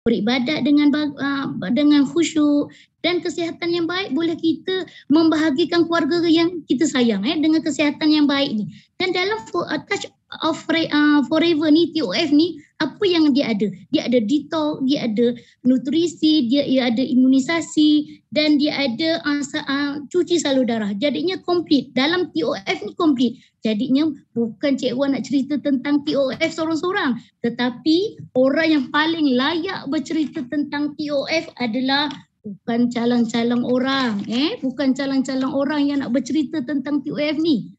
beribadat dengan khusyuk, dan kesihatan yang baik boleh kita membahagikan keluarga yang kita sayang dengan kesihatan yang baik ni. Dan dalam Touch of Forever ni, TOF ni, apa yang dia ada? Dia ada detox, dia ada nutrisi, dia ada imunisasi, dan dia ada cuci salur darah. Jadinya komplit. Dalam TOF ni komplit. Jadinya bukan Cik Wan nak cerita tentang TOF seorang-seorang, tetapi orang yang paling layak bercerita tentang TOF adalah bukan calang-calang orang, bukan calang-calang orang yang nak bercerita tentang TOF ni.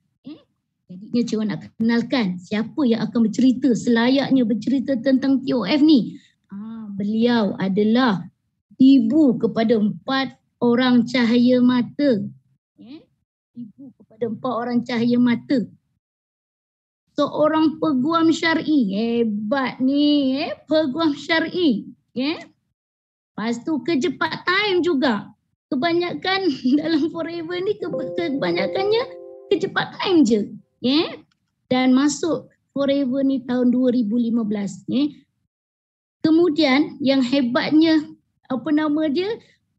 Jadinya Cik Wan nak kenalkan siapa yang akan bercerita selayaknya bercerita tentang TOF ni. Beliau adalah ibu kepada 4 orang cahaya mata. Ibu kepada 4 orang cahaya mata. Seorang peguam syar'i. Hebat ni, peguam syar'i. Lepas tu kerja part time juga. Kebanyakan dalam Forever ni kebanyakannya kerja part time je. Dan masuk Forever ni tahun 2015. Kemudian yang hebatnya,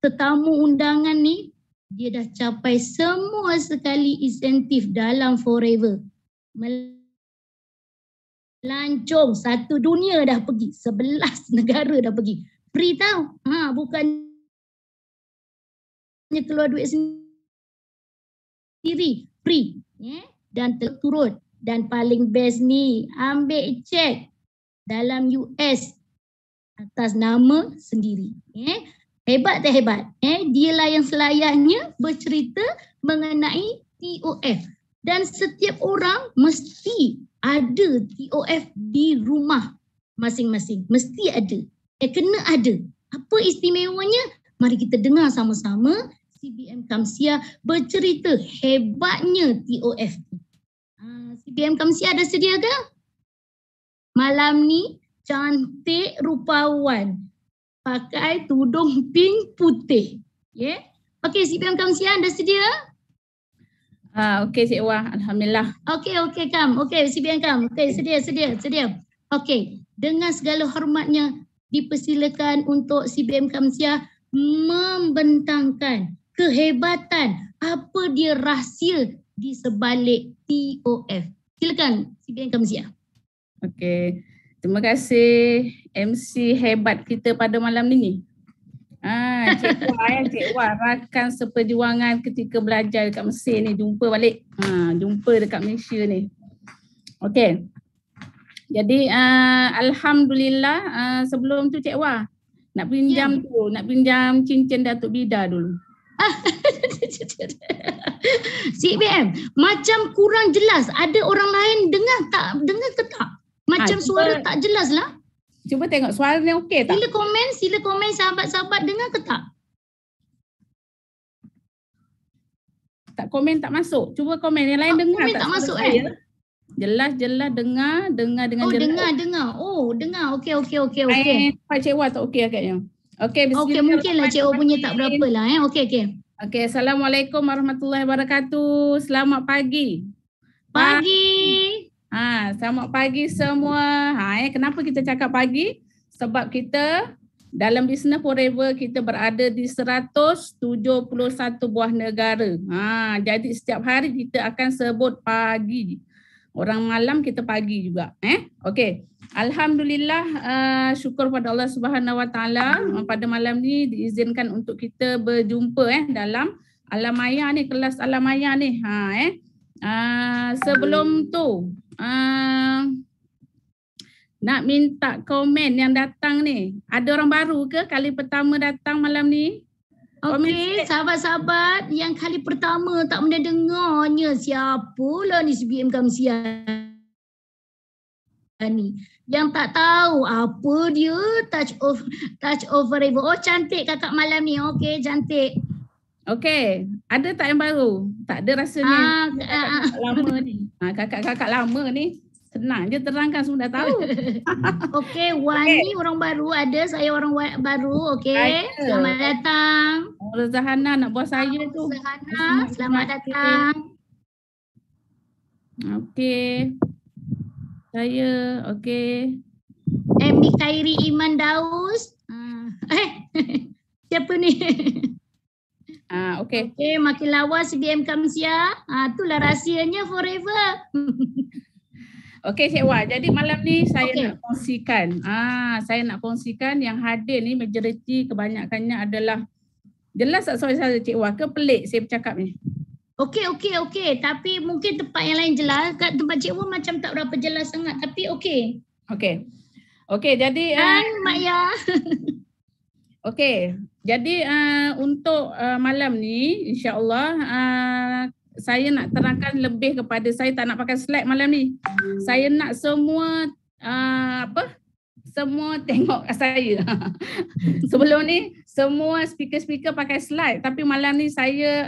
tetamu undangan ni, dia dah capai semua sekali insentif dalam Forever. Melancong satu dunia dah pergi, 11 negara dah pergi. Free tau. Bukannya keluar duit sendiri. Free. Dan turut. Dan paling best ni, ambil cek dalam US atas nama sendiri. Hebat tak hebat? Dialah yang selayaknya bercerita mengenai TOF. Dan setiap orang mesti ada TOF di rumah masing-masing. Mesti ada. Kena ada. Apa istimewanya? Mari kita dengar sama-sama CBM Kamsia bercerita hebatnya TOF. CBM Kamsia ada sedia ke? Malam ni cantik rupawan. Pakai tudung pink putih. Okey, CBM Kamsia anda sedia? Okey Cik Wah, alhamdulillah. Okey Kam. Okey CBM Kam. Okey, sedia. Okey, dengan segala hormatnya dipersilakan untuk CBM Kamsia membentangkan kehebatan apa dia rahsia di sebalik TOF. Silakan CBM Kamsia. Okey. Terima kasih MC hebat kita pada malam ni. Cik Wah rakan seperjuangan ketika belajar dekat Mesir ni, jumpa balik. Jumpa dekat Malaysia ni. Okey. Jadi alhamdulillah, sebelum tu Cik Wah nak pinjam cincin Datuk Bida dulu. CBM, macam kurang jelas. Ada orang lain dengar ke tak? Macam suara tak jelas lah. Cuba tengok suaranya okey tak? Sila komen sahabat-sahabat, dengar ke tak? Tak komen tak masuk. Cuba komen yang lain dengar komen tak masuk Jelas dengar dengan jelas. Dengar. Dengar. Okey. Pak Cik Wah tak okey agaknya. Okey, bismillah. Okey, mungkinlah Cik Wah punya tak berapa lah Okey. Okey, Assalamualaikum warahmatullahi wabarakatuh. Selamat pagi. Selamat pagi semua. Kenapa kita cakap pagi? Sebab kita dalam Business Forever kita berada di 171 buah negara. Jadi setiap hari kita akan sebut pagi. Orang malam kita pagi juga. Okey. Alhamdulillah, syukur pada Allah Subhanahu Wa Taala pada malam ni diizinkan untuk kita berjumpa dalam Alam Maya ni, kelas Alam Maya ni. Sebelum tu nak minta komen yang datang ni. Ada orang baru ke kali pertama datang malam ni? Okey, sahabat-sahabat yang kali pertama tak pernah dengarnya, siapalah ni CBM Kamsia ni. Yang tak tahu apa dia Touch of Forever. Cantik kakak malam ni. Okey, cantik. Okey, ada tak yang baru? Tak ada rasanya. Kakak lama ni. Kakak-kakak lama ni senang je terangkan, semua dah tahu. Okey, Wani orang baru ada, saya orang baru. Okey, selamat datang. Rezahana nak buat saya tu. Rezahana, selamat datang. Okey. Saya, okey. MB Khairi Iman Daus. ni. Okey. Okey, makin lawas BM Kamsia. Itulah rahsianya forever. Okey Cik Wah, jadi malam ni saya Okey. nak kongsikan. Saya nak kongsikan yang hadir ni majoriti kebanyakannya adalah, jelas tak soal saya Cik Wah ke pelik saya bercakap ni? Okey. Tapi mungkin tempat yang lain jelas. Kat tempat Cik Wah macam tak berapa jelas sangat. Tapi okey. Okey, jadi Mak Ya. okey. Jadi untuk malam ni insya-Allah saya nak terangkan lebih kepada, saya tak nak pakai slide malam ni. Saya nak semua semua tengok saya. Sebelum ni semua speaker pakai slide, tapi malam ni saya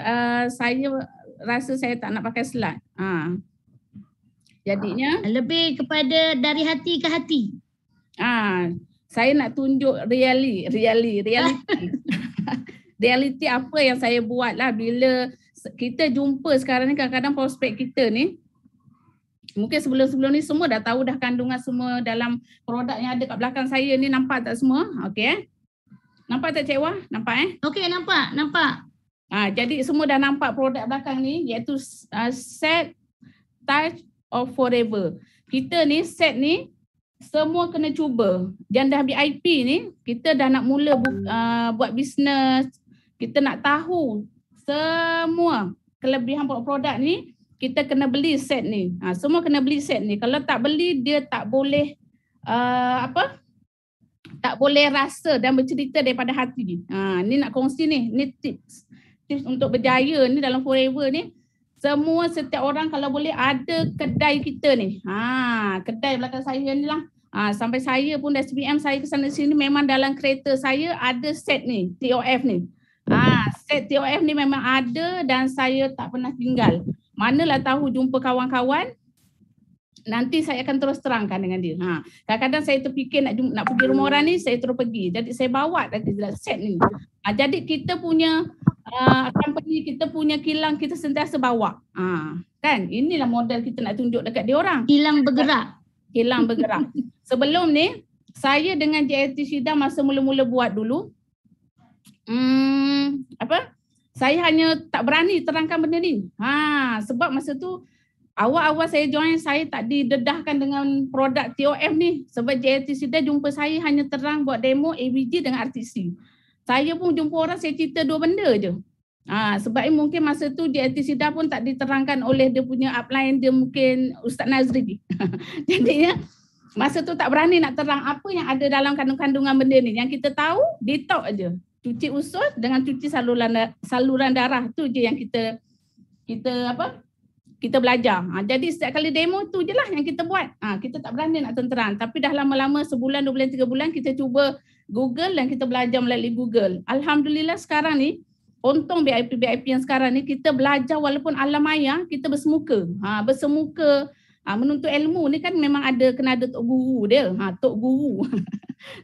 rasa saya tak nak pakai slide. Jadinya lebih kepada dari hati ke hati. Saya nak tunjuk reality. Reality apa yang saya buat lah bila kita jumpa sekarang ni. Kadang-kadang prospek kita ni, mungkin sebelum-sebelum ni semua dah tahu dah kandungan semua dalam produk yang ada kat belakang saya ni. Nampak tak semua? Okey. Nampak tak Cik Wah? Nampak Okey, nampak. Jadi semua dah nampak produk belakang ni, iaitu set Touch of Forever. Kita ni set ni semua kena cuba. Dan dah VIP ni, kita dah nak mula buat bisnes. Kita nak tahu semua kelebihan produk ni, kita kena beli set ni. Semua kena beli set ni. Kalau tak beli, dia tak boleh tak boleh rasa dan bercerita daripada hati. Ni nak kongsi ni. Ni tips untuk berjaya ni dalam Forever ni. Semua setiap orang kalau boleh ada kedai kita ni. Kedai belakang saya ni lah. Sampai saya pun dari SPM saya ke sana sini memang dalam kereta saya ada set ni, TOF ni. Set TOF ni memang ada dan saya tak pernah tinggal. Manalah tahu jumpa kawan-kawan, nanti saya akan terus terangkan dengan dia. Kadang-kadang saya terfikir nak pergi rumah orang ni, saya terus pergi. Jadi saya bawa set ni. Jadi kita punya company, kita punya kilang kita sentiasa bawa. Kan? Inilah modal kita nak tunjuk dekat dia orang. Kilang bergerak. Sebelum ni saya dengan JIT Syida masa mula-mula buat dulu, saya hanya tak berani terangkan benda ni. Sebab masa tu awal-awal saya join, saya tak didedahkan dengan produk TOF ni. Sebab JIT Syida jumpa saya hanya terang buat demo ABG dengan RTC. Saya pun jumpa orang, saya cerita dua benda je. Sebab mungkin masa tu JIT Syida pun tak diterangkan oleh dia punya upline dia, mungkin Ustaz Nazri. Jadi masa tu tak berani nak terang apa yang ada dalam kandungan benda ni. Yang kita tahu detox aje. Cuci usus dengan cuci saluran darah tu je yang kita belajar. Jadi setiap kali demo tu je lah yang kita buat. Kita tak berani nak terang. Tapi dah lama-lama, sebulan, 2 bulan, 3 bulan kita cuba Google dan kita belajar melalui Google. Alhamdulillah sekarang ni, untung VIP yang sekarang ni kita belajar walaupun alam maya, kita bersemuka. Bersemuka menuntut ilmu ni kan memang kena ada tok guru dia. Tok guru.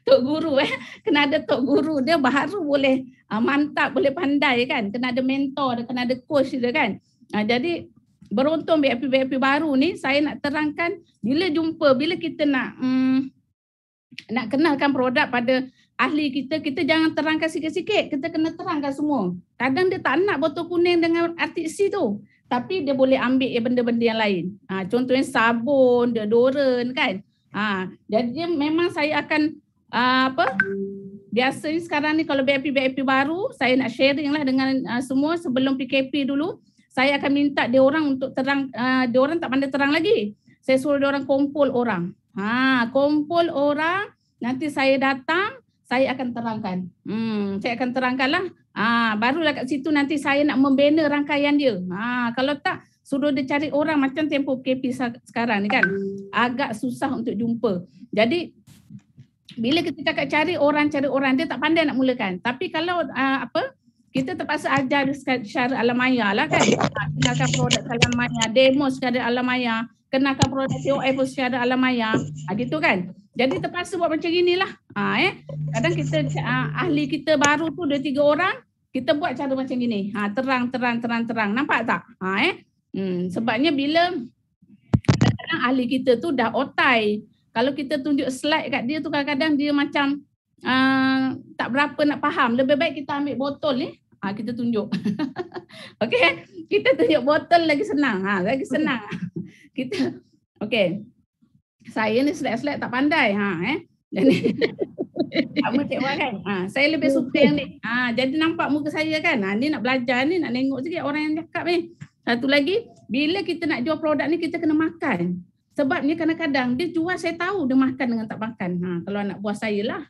Tok guru kena ada tok guru dia baru boleh mantap, boleh pandai kan. Kena ada mentor, kena ada coach dia kan. Jadi beruntung VIP baru ni saya nak terangkan bila kita nak kenalkan produk pada ahli kita, kita jangan terangkan sikit-sikit, kita kena terangkan semua. Kadang dia tak nak botol kuning dengan RTC tu, tapi dia boleh ambil benda-benda yang lain. Contohnya sabun, deodoran kan. Jadi memang saya akan biasanya sekarang ni kalau VIP baru, saya nak sharing lah dengan semua sebelum PKP dulu. Saya akan minta dia orang untuk terang, dia orang tak pandai terang lagi. Saya suruh dia orang kumpul orang. Kumpul orang, nanti saya datang, saya akan terangkan. Saya akan terangkanlah. Barulah kat situ nanti saya nak membina rangkaian dia. Kalau tak, suruh dia cari orang macam tempoh PKP sekarang ni kan. Agak susah untuk jumpa. Jadi bila kita cakap cari orang, dia tak pandai nak mulakan. Tapi kalau kita terpaksa ajar secara alam maya lah kan. Kenalkan produk alam maya, demo secara alam maya, kenalkan produk TOF secara alam maya, gitu kan. Jadi terpaksa buat macam inilah. Kadang kita ahli kita baru tu 2-3 orang, kita buat cara macam gini. Terang. Nampak tak? Sebabnya bila kadang-kadang ahli kita tu dah otai. Kalau kita tunjuk slide kat dia tu kadang-kadang dia macam tak tak berapa nak faham, lebih baik kita ambil botol ni, kita tunjuk. Okey, kita tunjuk botol lagi senang. Lagi senang. Kita okey. Saya ni slide-slide tak pandai. Jadi kamu cik Wan kan? Saya lebih suka yang ni. Jadi nampak muka saya kan? Ni nak belajar ni, nak tengok sikit orang yang cakap ni. Satu lagi, bila kita nak jual produk ni kita kena makan. Sebab ni kadang-kadang dia jual, saya tahu dia makan dengan tak makan. Kalau anak buah saya lah.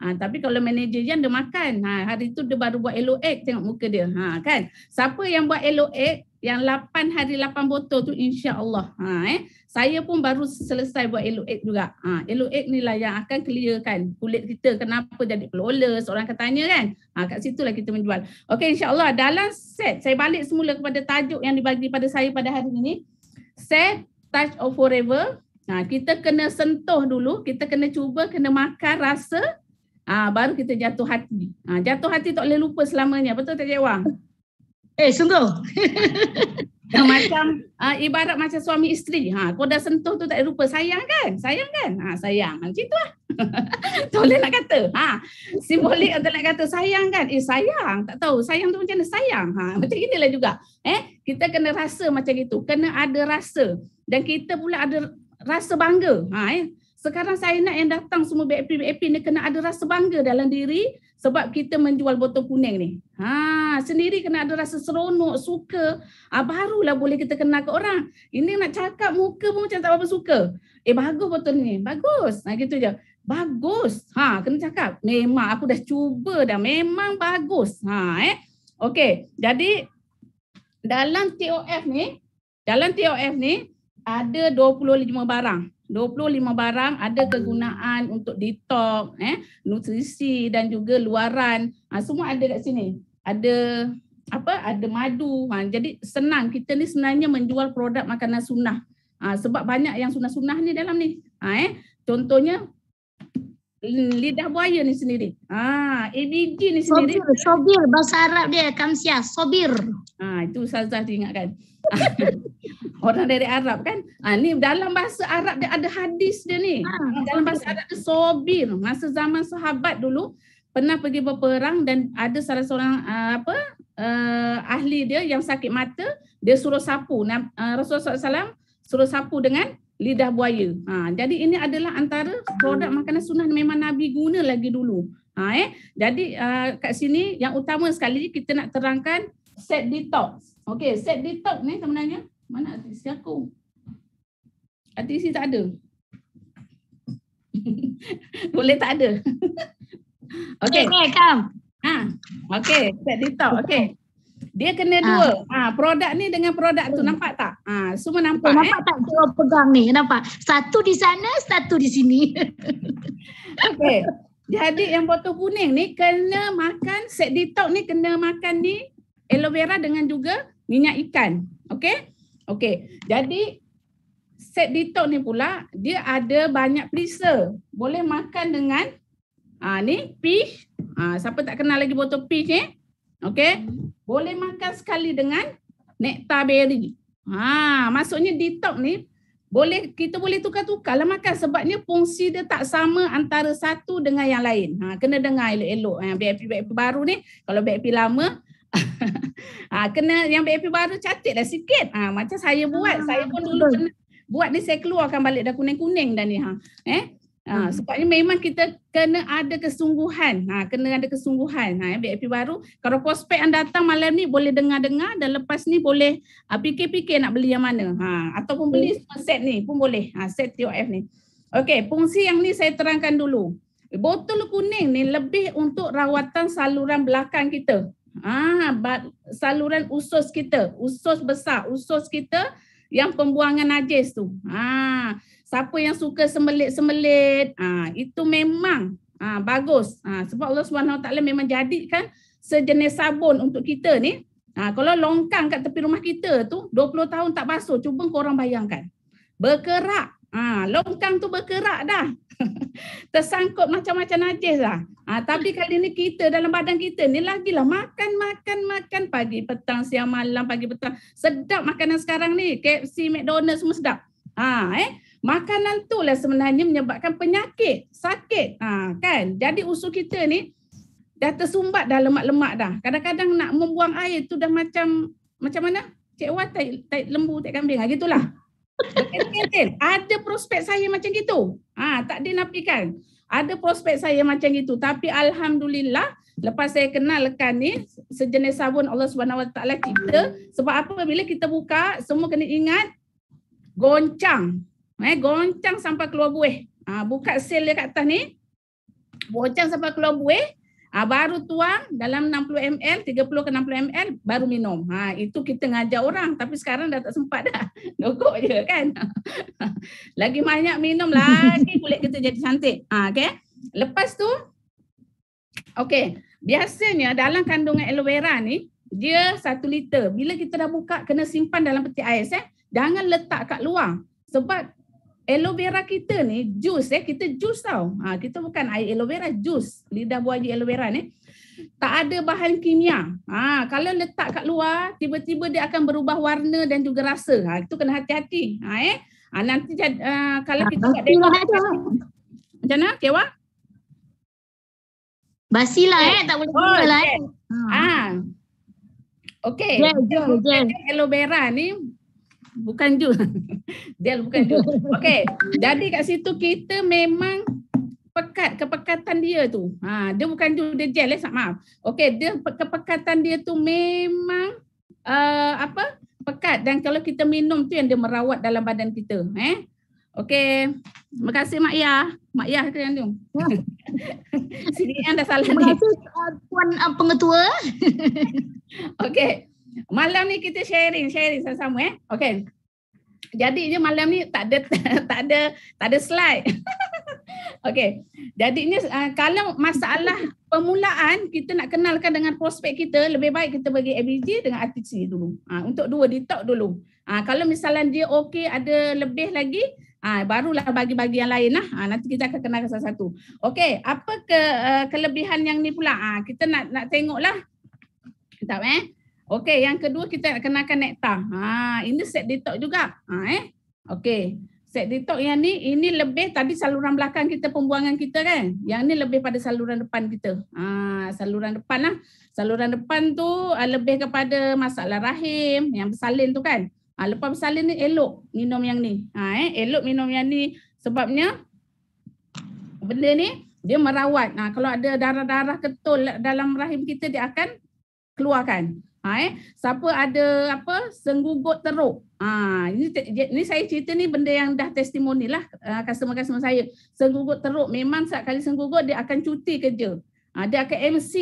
Tapi kalau manager Jan dia makan. Hari tu dia baru buat LOX, tengok muka dia. Kan? Siapa yang buat LOX yang 8 hari 8 botol tu insya-Allah. Saya pun baru selesai buat LOX juga. LOX ni lah yang akan clearkan kulit kita kenapa jadi flawless. Orang akan tanya kan. Kat situlah kita menjual. Okey, insya-Allah dalam set saya balik semula kepada tajuk yang dibagi pada saya pada hari ini. Set Touch of Forever. Kita kena sentuh dulu, kita kena cuba, kena makan rasa. Baru kita jatuh hati. Jatuh hati tak boleh lupa selamanya. Betul tak Cik Wang? Sungguh. Macam ibarat macam suami isteri. Kau dah sentuh tu tak boleh lupa. Sayang kan? Sayang kan? Sayang. Macam tu lah. Tak boleh nak kata. Simbolik untuk nak kata sayang kan? Sayang. Tak tahu. Sayang tu macam mana? Sayang. Macam inilah juga. Kita kena rasa macam itu. Kena ada rasa. Dan kita pula ada rasa bangga. Sekarang saya nak yang datang semua BAP ni kena ada rasa bangga dalam diri sebab kita menjual botol kuning ni. Sendiri kena ada rasa seronok, suka. Barulah boleh kita kenal ke orang. Ini nak cakap muka pun macam tak apa suka. Bagus botol ni. Bagus. Gitu je. Bagus. Kena cakap. Memang aku dah cuba dah. Memang bagus. Okey. Jadi dalam TOF ni ada 25 barang. 25 barang ada kegunaan untuk detox, nutrisi dan juga luaran. Semua ada kat sini. Ada ada madu. Jadi senang, kita ni sebenarnya menjual produk makanan sunnah. Sebab banyak yang sunnah-sunnah ni dalam ni. Contohnya lidah buaya ni sendiri. ABG ni sendiri. Sobir bahasa Arab dia Kamsia, sobir. Itu Ustazah diingatkan. Orang dari Arab kan. Ni dalam bahasa Arab dia ada hadis dia ni. Dalam bahasa Arab dia sobir. Masa zaman sahabat dulu pernah pergi berperang dan ada salah seorang ahli dia yang sakit mata, dia suruh sapu. Rasulullah SAW suruh sapu dengan lidah buaya. Jadi ini adalah antara produk makanan sunnah memang Nabi guna lagi dulu. Jadi kat sini yang utama sekali kita nak terangkan set detox. Okey, set detox ni sebenarnya mana artisi aku? Artisi tak ada. Boleh tak ada. Okey. Okey, set detox. Okey. Dia kena dua. Produk ni dengan produk tu nampak tak? Semua nampak. Nampak tak kita pegang ni? Nampak? Satu di sana, satu di sini. Okey. Jadi yang botol kuning ni kena makan, set detox ni kena makan ni aloe vera dengan juga minyak ikan. Okey? Okey. Jadi set detox ni pula dia ada banyak perisa. Boleh makan dengan ni peach. Siapa tak kenal lagi botol peach ni? Okey. Boleh makan sekali dengan nectar berry. Maksudnya detox ni kita boleh tukar-tukar lah makan sebabnya fungsi dia tak sama antara satu dengan yang lain. Kena dengar elok-elok. BAP baru ni, kalau BAP lama kena yang BAP baru catatlah sikit. Macam saya buat, saya pun dulu pernah buat ni, saya keluarkan balik dah kuning-kuning dah ni. Sebabnya memang kita kena ada kesungguhan. Kena ada kesungguhan. BAP baru, kalau prospek yang datang malam ni boleh dengar-dengar dan lepas ni boleh fikir-fikir nak beli yang mana. Ataupun beli set ni pun boleh. Set TOF ni. Okey, fungsi yang ni saya terangkan dulu. Botol kuning ni lebih untuk rawatan saluran belakang kita. Saluran usus kita, usus besar, usus kita yang pembuangan najis tu. Siapa yang suka sembelit-sembelit, itu memang bagus. Sebab Allah SWT memang jadikan sejenis sabun untuk kita ni. Kalau longkang kat tepi rumah kita tu 20 tahun tak basuh, cuba korang bayangkan. Berkerak. Longkang tu berkerak dah. Tersangkut macam-macam najis lah. Tapi kali ni kita dalam badan kita ni lagilah makan pagi, petang, siang, malam, pagi, petang. Sedap makanan sekarang ni. KFC, McDonald's semua sedap. Makanan tu lah sebenarnya menyebabkan penyakit, sakit. Kan? Jadi usus kita ni dah tersumbat dah lemak-lemak dah. Kadang-kadang nak membuang air tu dah macam mana? Cik Wan tai lembu, tai kambing. Gitulah. Berkentil. Ada prospek saya macam gitu. Tak dinafikan. Ada prospek saya macam gitu. Tapi alhamdulillah lepas saya kenalkan ni sejenis sabun Allah Subhanahu Wa Taala cipta. Sebab apa? Bila kita buka semua kena ingat goncang. Goncang sampai keluar buih. Buka sel dia kat atas ni. Goncang sampai keluar buih. Baru tuang dalam 60 ml, 30 ke 60 ml, baru minum. Itu kita ngajar orang. Tapi sekarang dah tak sempat dah. Nokok je kan. Lagi banyak minum lagi kulit kita jadi cantik. Okay. Lepas tu, okay. Biasanya dalam kandungan aloe vera ni, dia 1 liter. Bila kita dah buka, kena simpan dalam peti ais. Jangan letak kat luar. Sebab aloe vera kita ni jus kita jus tau. Kita bukan air aloe vera, jus. Lidah buah biji aloe vera ni tak ada bahan kimia. Kalau letak kat luar tiba-tiba dia akan berubah warna dan juga rasa. Itu kena hati-hati. Nanti kalau kita buat macam mana Kewa? Basilah tak boleh guna lah. Okey. Aloe vera ni bukan jus. Dia bukan jus. Okey. Jadi kat situ kita memang pekat kepekatan dia tu. Dia bukan jus, dia gel maaf. Okey, dia kepekatan dia tu memang pekat, dan kalau kita minum tu yang dia merawat dalam badan kita. Okey. Terima kasih Mak Yah. Mak Yah tu yang tu. Sini yang dah salah ni. Terima kasih Puan Pengetua. Okey. Malam ni kita sharing sama-sama Okey. Jadinya malam ni tak ada slide. Okey. Jadinya kalau masalah permulaan kita nak kenalkan dengan prospek kita, lebih baik kita bagi ABG dengan RTC dulu. Untuk dua detox dulu. Kalau misalnya dia okey, ada lebih lagi, barulah bagi-bagi yang lain lah. Nanti kita akan kenalkan satu-satu. Okey, apa kelebihan yang ni pula? Kita nak tengoklah. Sekejap Okey, yang kedua kita nak kenalkan nektar. Ini set detox juga. Okey. Set detox yang ni, ini lebih tadi saluran belakang kita, pembuangan kita kan. Yang ni lebih pada saluran depan kita. Saluran depan lah. Saluran depan tu lebih kepada masalah rahim, yang bersalin tu kan. Lepas bersalin ni elok minum yang ni. Elok minum yang ni sebabnya benda ni dia merawat. Kalau ada darah-darah ketul dalam rahim kita, dia akan keluarkan. Siapa ada senggugut teruk. Ini saya cerita ni benda yang dah testimoni lah customer-customer saya. Senggugut teruk, memang setiap kali senggugut dia akan cuti kerja. Dia akan MC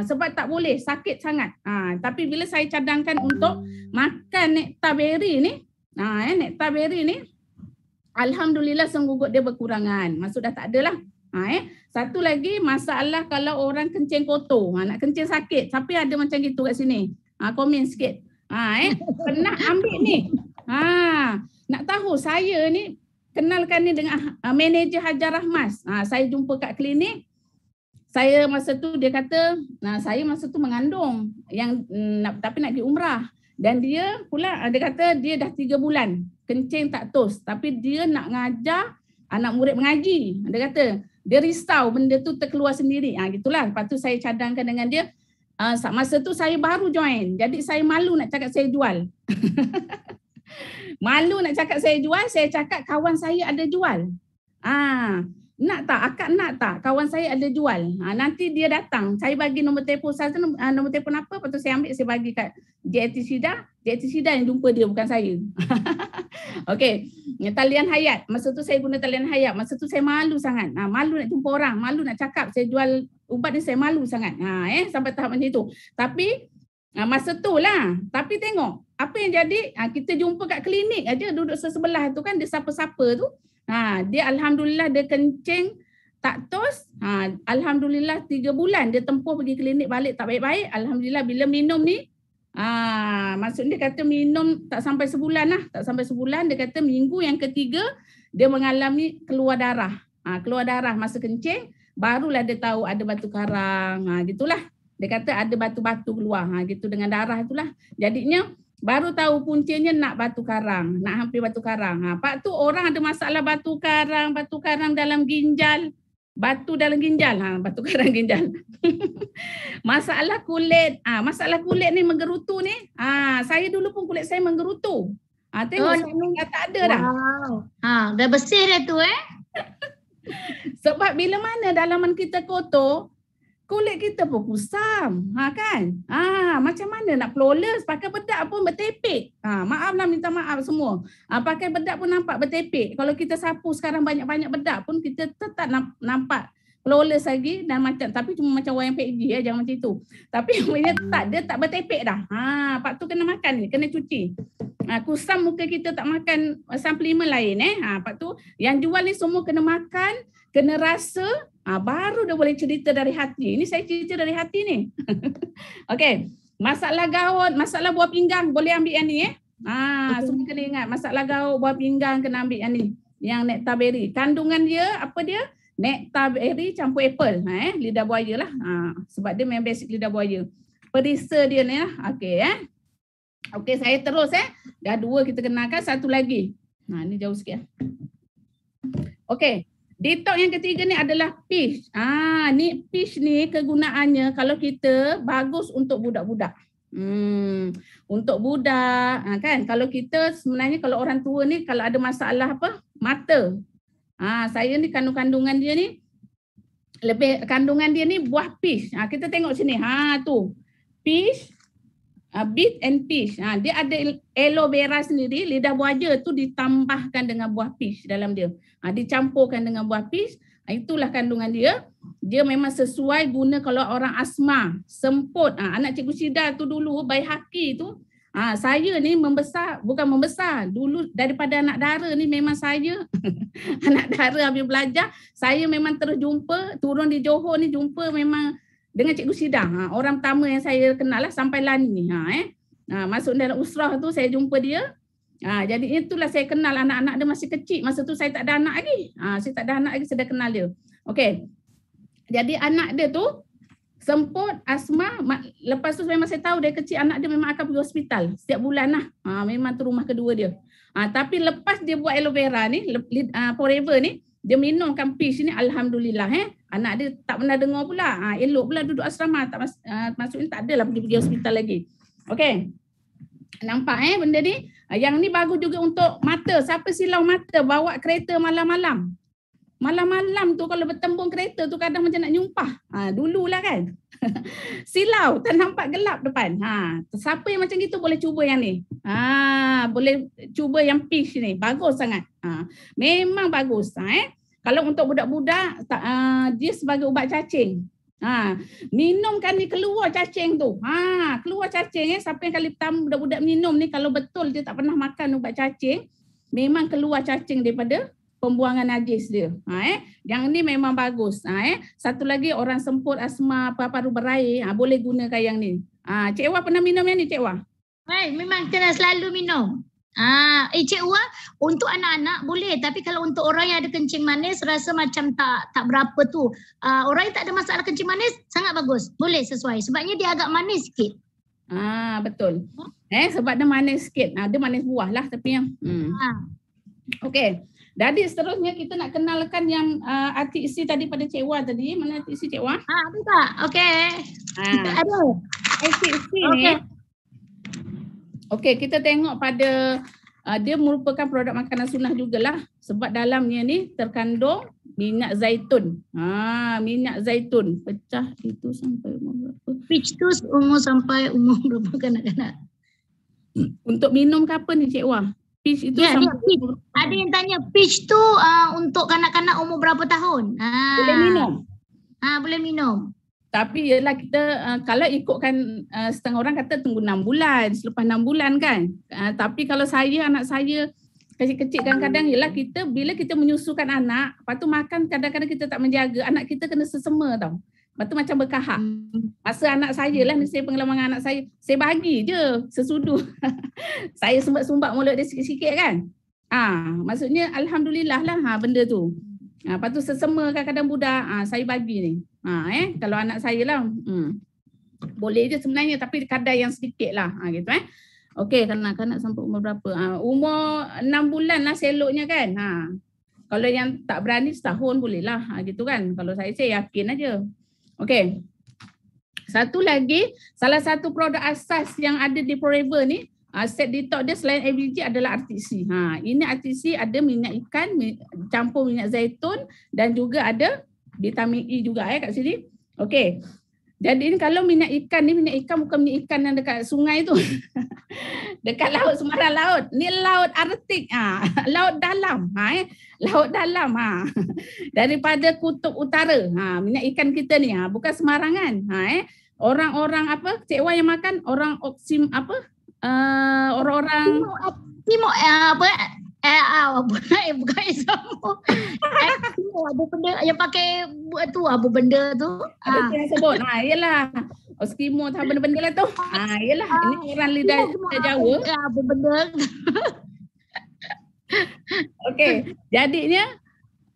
sebab tak boleh, sakit sangat. Tapi bila saya cadangkan untuk makan nektar berry ni, nektar berry ni, alhamdulillah senggugut dia berkurangan. Maksud dah tak ada lah. Satu lagi masalah kalau orang kencing kotor, nak kencing sakit. Siapa ada macam gitu kat sini? Komen sikit. Pernah ambil ni. Nak tahu saya ni kenalkan ni dengan manager Hajar Rahmas. Saya jumpa kat klinik. Saya masa tu dia kata, saya masa tu mengandung yang tapi nak pergi umrah. Dan dia pula dia kata dia dah 3 bulan kencing tak tos, tapi dia nak ngajar anak murid mengaji. Dia kata dia risau benda tu terkeluar sendiri. Gitulah. Lepas tu saya cadangkan dengan dia. Masa tu saya baru join. Jadi saya malu nak cakap saya jual. Malu nak cakap saya jual, saya cakap kawan saya ada jual. Nak tak? Akak nak tak? Kawan saya ada jual. Nanti dia datang. Saya bagi nombor telefon saya. Nombor telefon apa? Lepas tu saya ambil, saya bagi kat JIT Sida. JIT Sida yang jumpa dia, bukan saya. Okey. Talian Hayat. Masa tu saya guna talian Hayat. Masa tu saya malu sangat. Malu nak jumpa orang. Malu nak cakap saya jual ubat ni, saya malu sangat. Sampai tahap macam itu. Tapi masa tu lah. Tapi tengok. Apa yang jadi? Kita jumpa kat klinik aja, duduk sebelah tu kan. Dia siapa-siapa tu. Dia alhamdulillah dia kencing tak tos. Alhamdulillah 3 bulan dia tempuh pergi klinik balik tak baik-baik. Alhamdulillah bila minum ni maksudnya dia kata minum tak sampai sebulan lah. Tak sampai sebulan, dia kata minggu yang ketiga dia mengalami keluar darah. Keluar darah masa kencing, barulah dia tahu ada batu karang. Gitulah. Dia kata ada batu-batu keluar. Gitu dengan darah itulah. Jadinya baru tahu puncanya nak batu karang, nak hampir batu karang. Pak tu orang ada masalah batu karang dalam ginjal, batu dalam ginjal, batu karang ginjal. Masalah kulit ni menggerutu ni. Saya dulu pun kulit saya menggerutu. Tengok sekarang dah tak ada dah. Wow. Dah bersih dah tu Sebab bila mana dalaman kita kotor, kulit kita pun kusam. Kan? Macam mana nak flawless, pakai bedak pun bertepek. Maaflah, minta maaf semua. Pakai bedak pun nampak bertepek. Kalau kita sapu sekarang banyak-banyak bedak pun kita tetap nampak flawless lagi dan macam, tapi cuma macam wayang PG jangan macam itu. Tapi bila tak bertepek dah. Pak tu kena makan ni, kena cuci. Kusam muka kita tak makan suplemen lain Pak tu yang jual ni semua kena makan, kena rasa, baru dah boleh cerita dari hati. Ini saya cerita dari hati ni. Okey, masalah gaut, masalah buah pinggang boleh ambil yang ni semua kena ingat, masalah gaut, buah pinggang kena ambil yang ni, yang nectar berry. Kandungan dia apa dia? Nectar berry campur apple, lidah buaya lah. Sebab dia memang basic lidah buaya. Perisa dia ni lah. Okey Okey, saya terus Dah 2 kita kenalkan, satu lagi. Ni jauh sikit. Okey, detox yang ketiga ni adalah peach. Ni peach ni kegunaannya kalau kita bagus untuk budak-budak. Untuk budak kan, kalau kita sebenarnya kalau orang tua ni kalau ada masalah mata. Saya ni kandungan dia ni lebih, kandungan dia ni buah peach. Kita tengok sini. Tu. Peach, beet and peach. Dia ada aloe vera sendiri, lidah buaya tu ditambahkan dengan buah peach dalam dia. Dicampurkan dengan buah peach. Itulah kandungan dia. Dia memang sesuai guna kalau orang asma, semput. Anak Cikgu Syida tu dulu, bayi haki tu. Saya ni bukan membesar. Dulu daripada anak dara ni memang saya, anak dara habis belajar, saya memang terus jumpa, turun di Johor ni jumpa memang dengan Cikgu Syida. Orang pertama yang saya kenal lah sampai Lani ni. Masuk dalam usrah tu saya jumpa dia. Jadi itulah saya kenal anak-anak dia masih kecil. Masa tu saya tak ada anak lagi. Saya tak ada anak lagi, saya dah kenal dia. Okey. Jadi anak dia tu semput, asma. Lepas tu memang saya tahu dia kecil, anak dia memang akan pergi hospital setiap bulan lah. Memang tu rumah kedua dia. Tapi lepas dia buat aloe vera ni, forever ni, dia minumkan peach ni, alhamdulillah anak dia tak pernah dengar pula. Elok pula duduk asrama, tak maksudnya tak adalah pergi hospital lagi. Okey. Nampak benda ni? Yang ni bagus juga untuk mata. Siapa silau mata bawa kereta malam-malam. Malam-malam tu kalau bertembung kereta tu kadang macam nak nyumpah. Dululah kan. Silau, tak nampak gelap depan. Siapa yang macam gitu boleh cuba yang ni. Boleh cuba yang peach ni. Bagus sangat. Memang bagus. Kalau untuk budak-budak, dia sebagai ubat cacing. Minumkan ni keluar cacing tu. Keluar cacing siapa yang kali pertama budak-budak minum ni, kalau betul dia tak pernah makan ubat cacing, memang keluar cacing daripada pembuangan najis dia. Yang ni memang bagus. Satu lagi orang semput, asma, paru-paru berair, boleh gunakan yang ni. Cik Wah pernah minum yang ni, Cik Wah? Memang kena selalu minum. Cik Wah, untuk anak-anak boleh, tapi kalau untuk orang yang ada kencing manis rasa macam tak berapa tu. Orang yang tak ada masalah kencing manis sangat bagus. Boleh sesuai. Sebabnya dia agak manis sikit. Betul. Sebab dia manis sikit. Dia manis buah lah tapi yang. Okey. Jadi seterusnya kita nak kenalkan yang arti isi tadi pada Cik Wah tadi. Mana arti isi Cik Wah? Ada tak? Okey. Ada. Arti isi ni. Okey, kita tengok pada dia merupakan produk makanan sunnah jugalah sebab dalamnya ni terkandung minyak zaitun. Minyak zaitun pecah itu sampai umur berapa? Peach tu umur sampai umur berapa kanak-kanak? Untuk minum ke apa ni Cik Wah? Peach itu peach. Ada yang tanya peach tu untuk kanak-kanak umur berapa tahun? Boleh minum. Boleh minum. Tapi ialah kita kalau ikutkan setengah orang kata tunggu 6 bulan, selepas 6 bulan kan. Tapi kalau saya, anak saya kecil-kecil kadang-kadang ialah kita bila kita menyusukan anak, lepas tu makan kadang-kadang kita tak menjaga, anak kita kena sesema tau. Lepas tu macam berkahak. Masa anak saya lah, ni saya pengalaman anak saya bagi je sesudu. Saya sumbat-sumbat mulut dia sikit-sikit kan. Maksudnya alhamdulillah lah benda tu. Lepas tu sesema kadang-kadang budak, saya bagi ni. Kalau anak saya lah, boleh je sebenarnya tapi kadar yang sedikit lah. Gitu Okey, kanak-kanak sampai umur berapa? Umur 6 bulan lah seloknya kan. Kalau yang tak berani setahun boleh lah. Gitu kan. Kalau saya yakin aja. Okey. Satu lagi, salah satu produk asas yang ada di Forever ni, set detox dia selain ABG adalah RTC. Ini RTC ada minyak ikan, campur minyak zaitun dan juga ada vitamin E juga kat sini. Okey. Jadi ini kalau minyak ikan ni, minyak ikan bukan minyak ikan yang dekat sungai tu. Dekat laut, Semarang laut. Ni laut Arktik. Laut dalam. Laut dalam. Daripada kutub utara. Minyak ikan kita ni. Bukan sembarangan. Orang-orang apa? Cik Wan yang makan orang oksim apa? Orang-orang Timur apa? Bukan sama. Ada benda yang pakai buat tu, apa benda tu? Ada yang sebut. Yalah. Eskimo tak benda-benda lah tu. Yalah. Ini orang lidah Jawa. Apa benda? Okey. Jadinya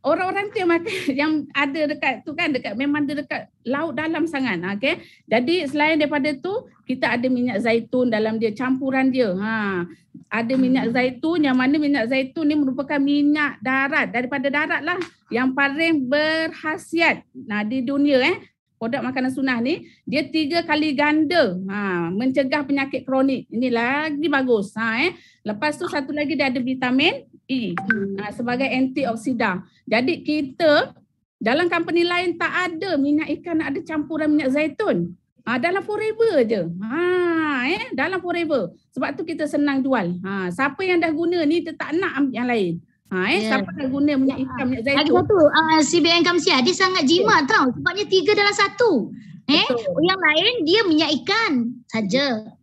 orang-orang tu yang makan, yang ada dekat tu kan, memang dia dekat laut dalam sangat. Okey. Jadi selain daripada tu, kita ada minyak zaitun dalam dia, campuran dia. Ada minyak zaitun, yang mana minyak zaitun ni merupakan minyak darat, daripada darat lah, yang paling berkhasiat di dunia. Produk makanan sunnah ni, dia 3 kali ganda mencegah penyakit kronik. Ini lagi bagus. Lepas tu satu lagi dia ada vitamin E sebagai antioksidan. Jadi kita dalam company lain tak ada minyak ikan ada campuran minyak zaitun. Dalam Forever je. Dalam Forever. Sebab tu kita senang jual. Siapa yang dah guna ni dia tak nak ambil yang lain. Siapa dah guna minyak ikan, minyak zaitun. Lagi satu, CBN Kamsia dia sangat jimat tau. Sebabnya 3 dalam 1. Yang lain dia minyak ikan saja.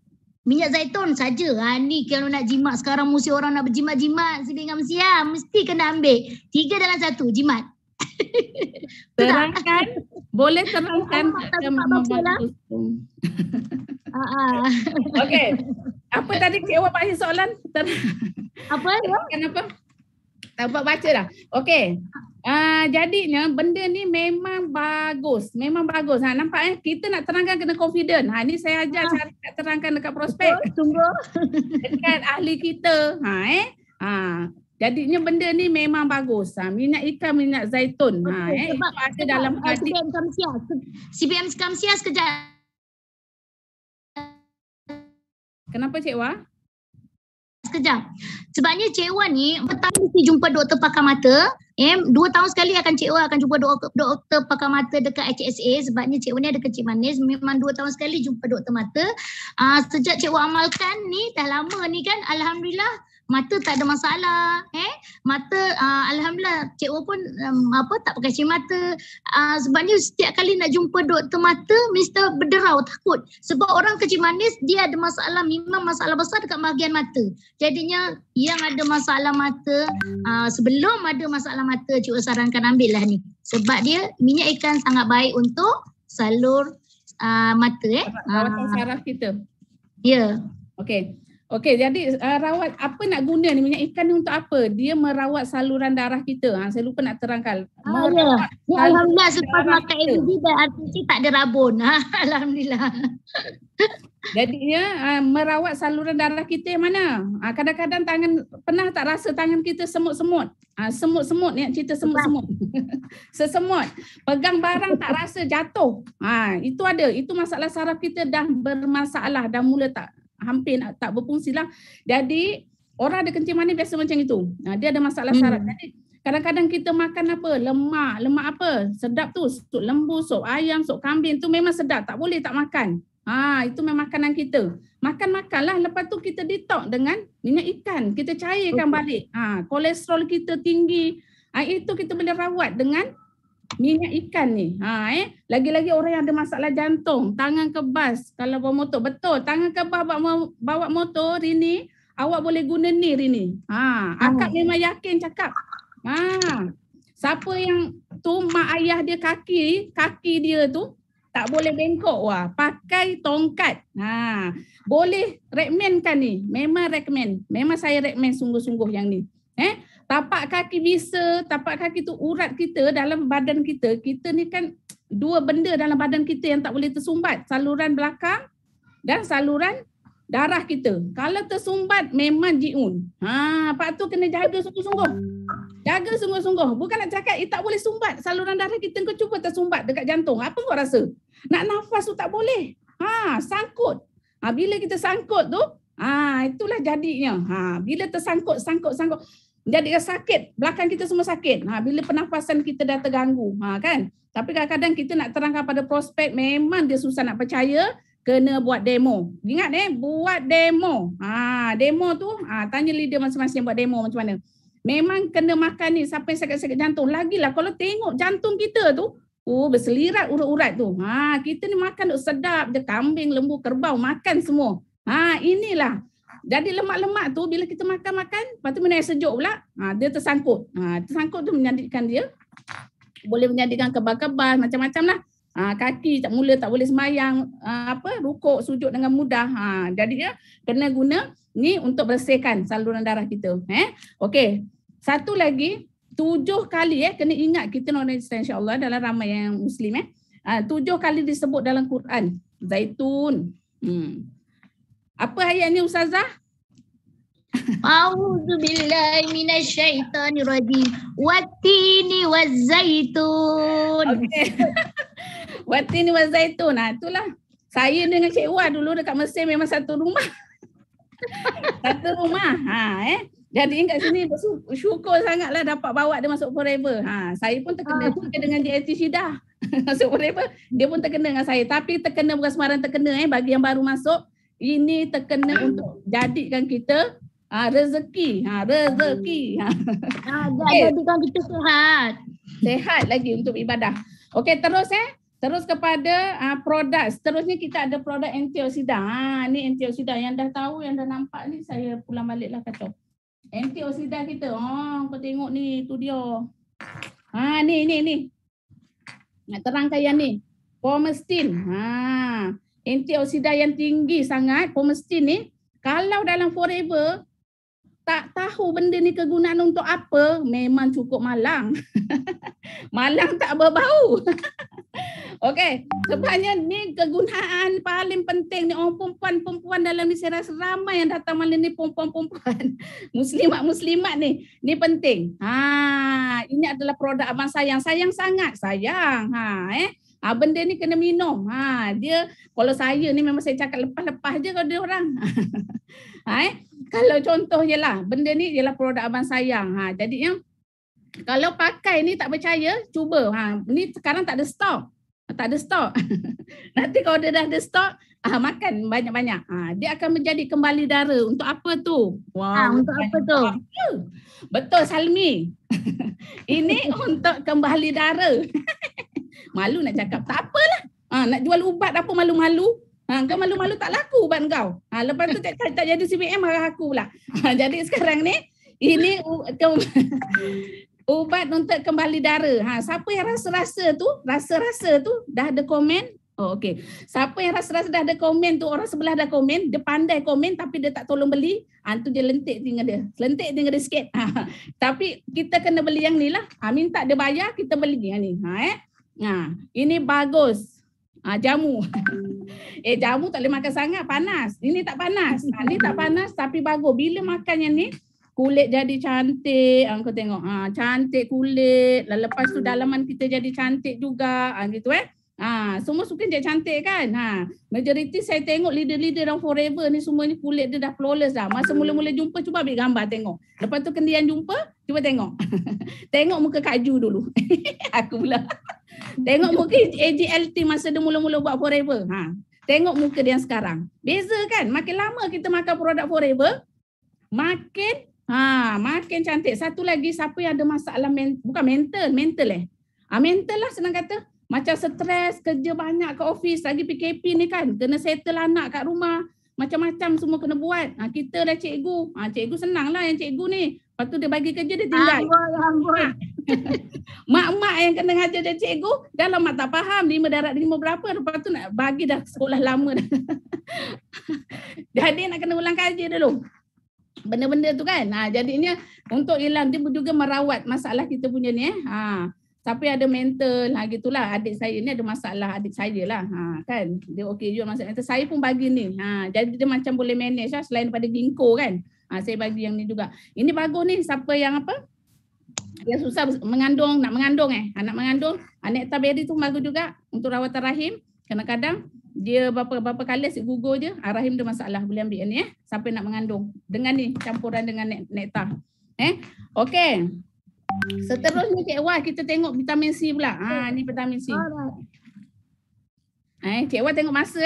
Minyak zaitun saja. Ni kalau nak jimat sekarang mesti orang nak berjimat-jimat CBN Kamsia mesti kena ambil 3 dalam 1 jimat. Terangkan, boleh terangkan. Okey. Apa tadi Cik Wan bagi soalan? Apa? Kenapa? Tak dapat baca dah. Okey. Jadinya benda ni memang bagus. Memang bagus. Nampak kita nak terangkan kena confident. Ni saya ajar cara nak terangkan dekat prospek. Tunggu. Dekat ahli kita. Jadinya benda ni memang bagus. Minyak ikan, minyak zaitun. Sebab ada dalam CBN Kamsia. CBN Kamsia sekejap. Kenapa Cik Wah? Sekejap. Sebabnya Cik Wan ni petang mesti jumpa doktor pakar mata. 2 tahun sekali akan Cik Wan akan jumpa doktor pakar mata dekat HSA. Sebabnya Cik Wan ni ada kecil manis. Memang 2 tahun sekali jumpa doktor mata. Sejak Cik Wan amalkan ni dah lama ni kan, alhamdulillah mata tak ada masalah. Mata alhamdulillah Cik Wan pun tak pakai cermata. Sebabnya setiap kali nak jumpa doktor mata mesti berderau, takut. Sebab orang kecil manis dia ada masalah, memang masalah besar dekat bahagian mata. Jadinya yang ada masalah mata, sebelum ada masalah mata Cik Wan sarankan ambil lah ni. Sebab dia minyak ikan sangat baik untuk salur mata. Rawatan saraf kita. Ya. Okey. Okey, jadi rawat apa nak guna ni minyak ikan ni untuk apa? Dia merawat saluran darah kita. Saya lupa nak terangkan. Alhamdulillah selepas makan ABG dan RTC tak ada rabun. Alhamdulillah. Jadinya merawat saluran darah kita yang mana? Kadang-kadang tangan, pernah tak rasa tangan kita semut-semut? Semut-semut ni cerita semut-semut. Sesemut. Pegang barang tak rasa jatuh. Itu ada. Itu masalah saraf kita dah bermasalah. Dah mula hampir tak berfungsi lah. Jadi orang ada kencing manis biasa macam itu. Dia ada masalah saraf. Jadi kadang-kadang kita makan apa? Lemak apa? Sedap tu. Sup lembu, sup ayam, sup kambing tu memang sedap. Tak boleh tak makan. Itu memang makanan kita. Makan-makanlah. Lepas tu kita detox dengan minyak ikan. Kita cairkan balik. Kolesterol kita tinggi. Itu kita boleh rawat dengan minyak ikan ni. Lagi-lagi orang yang ada masalah jantung, tangan kebas kalau bawa motor. Betul, tangan kebas bawa motor Rini, awak boleh guna ni Rini. Akak memang yakin cakap. Siapa yang tu mak ayah dia kaki dia tu tak boleh bengkok, pakai tongkat. Boleh recommendkan ni. Memang recommend. Memang saya recommend sungguh-sungguh yang ni. Tapak kaki bisa, tapak kaki tu urat kita dalam badan kita. Kita ni kan 2 benda dalam badan kita yang tak boleh tersumbat. Saluran belakang dan saluran darah kita. Kalau tersumbat memang jiun. Pak tu kena jaga sungguh-sungguh. Jaga sungguh-sungguh. Bukan nak cakap tak boleh sumbat. Saluran darah kita kau cuba tersumbat dekat jantung. Apa kau rasa? Nak nafas tu tak boleh. Sangkut. Bila kita sangkut tu, itulah jadinya. Bila tersangkut, sangkut. Jadi sakit. Belakang kita semua sakit. Bila pernafasan kita dah terganggu. Kan? Tapi kadang-kadang kita nak terangkan pada prospek, memang dia susah nak percaya. Kena buat demo. Ingat buat demo. Demo tu, tanya leader masing-masing buat demo macam mana. Memang kena makan ni sampai sakit-sakit jantung. Lagilah kalau tengok jantung kita tu, berselirat urat-urat tu. Kita ni makan tu sedap je, kambing, lembu, kerbau, makan semua. Inilah. Jadi lemak-lemak tu bila kita makan-makan, lepas tu minum air sejuk pula, dia tersangkut. Tersangkut tu menjadikan dia, boleh menjadikan kebal-kebal, macam-macam lah. Kaki mula tak boleh semayang, rukuk, sujud dengan mudah. Jadi kena guna ni untuk bersihkan saluran darah kita. Okey. Satu lagi, 7 kali kena ingat kita nak insya-Allah dalam ramai yang Muslim 7 kali disebut dalam Quran. Zaitun. Apa ayat ni Ustazah? A'udzu billahi minasyaitonir rajim. Wattini wazzaitun. Okey. Wattini wazzaitun. Itulah. Saya dengan Cik Wah dulu dekat Mesir memang satu rumah. Satu rumah. Jadi kat sini bersyukur sangatlah dapat bawa dia masuk Forever. Saya pun terkena juga dengan JLT Syida. Masuk Forever, dia pun terkena dengan saya. Tapi terkena bukan sembarang terkena bagi yang baru masuk. Ini terkena untuk jadikan kita rezeki. Rezeki. Jadikan kita sehat. Sehat lagi untuk ibadah. Okey, terus terus kepada produk. Seterusnya kita ada produk antioksidan. Ni antioksidan yang dah tahu, yang dah nampak ni, saya pulang baliklah kacau. Antioksidan kita. Kau tengok ni, tu dia. Ni. Nak terangkan yang ni. Pomestin. Antioksidan yang tinggi sangat, pomestin ni. Kalau dalam Forever tak tahu benda ni kegunaan untuk apa, memang cukup malang. Malang tak berbau. Okey, sebenarnya ni kegunaan paling penting ni. Orang perempuan dalam ni, saya rasa ramai yang datang malam ni perempuan-perempuan. Muslimat ni. Ni penting. Ini adalah produk abang sayang. Sayang sangat. Sayang. Benda ni kena minum. Dia, kalau saya ni memang saya cakap lepas-lepas je kalau dia orang. Kalau contoh je lah, benda ni ialah produk abang sayang. Jadi yang kalau pakai ni tak percaya, cuba. Ni sekarang tak ada stok. Tak ada stok. Nanti kalau dia dah ada stok, makan banyak-banyak. Dia akan menjadi kembali darah. Untuk apa tu? Untuk apa tu? Betul Salmi. Ini untuk kembali darah. Malu nak cakap. Tak apalah. Nak jual ubat apa malu-malu. Kau malu-malu tak laku ubat kau. Lepas tu tak jadi CBM marah aku pula. Jadi sekarang ni, ini ubat untuk kembali darah. Siapa yang rasa-rasa tu dah ada komen. Okey. Siapa yang rasa-rasa dah ada komen tu, orang sebelah dah komen, dia pandai komen tapi dia tak tolong beli. Tu dia lentik tinggal dia. Lentik tinggal dia sikit. Tapi kita kena beli yang ni lah. Minta dia bayar, kita beli yang ni. Ini bagus. Jamu. Jamu tak boleh makan sangat, panas. Ini tak panas. Ini tak panas tapi bagus. Bila makan yang ni, kulit jadi cantik. Kau tengok. Cantik kulit. Lepas tu dalaman kita jadi cantik juga. Gitu semua suka jadi cantik kan. Majoriti saya tengok leader-leader dalam Forever ni semuanya kulit dia dah flawless dah. Masa mula-mula jumpa cuba ambil gambar tengok. Lepas tu kendian jumpa, cuba tengok. Tengok muka Kak Ju dulu. Aku pula. Tengok muka AGLT masa dia mula-mula buat Forever. Tengok muka dia sekarang. Beza kan? Makin lama kita makan produk Forever, makin cantik. Satu lagi, siapa yang ada masalah bukan mental. Mental lah senang kata. Macam stres, kerja banyak kat office, lagi PKP ni kan. Kena settle anak kat rumah. Macam-macam semua kena buat. Kita dah cikgu. Cikgu senang lah yang cikgu ni. Lepas tu dia bagi kerja, dia tinggal. Mak-mak yang kena ngajar dia cikgu, dalam mak tak faham 5 darat 5 berapa. Lepas tu nak bagi dah sekolah lama dah. Jadi nak kena ulang kaji dulu. Benda-benda tu kan. Jadinya untuk hilang, dia juga merawat masalah kita punya ni. Tapi ada mental, gitulah. Adik saya ni ada masalah, adik saya lah. Kan, dia okey juga masalah mental. Saya pun bagi ni. Jadi dia macam boleh manage lah, selain daripada ginkgo kan. Saya bagi yang ni juga. Ini bagus ni, siapa yang apa? Yang susah mengandung, nak mengandung nak mengandung, Nectar Berry tu bagus juga untuk rawatan rahim. Kadang-kadang dia berapa kali asyik gugur je, rahim dia masalah, boleh ambil ni sampai nak mengandung. Dengan ni campuran dengan nektar. Okey. Seterusnya Cik Wah, kita tengok vitamin C pula. Ni vitamin C. Cik Wah tengok masa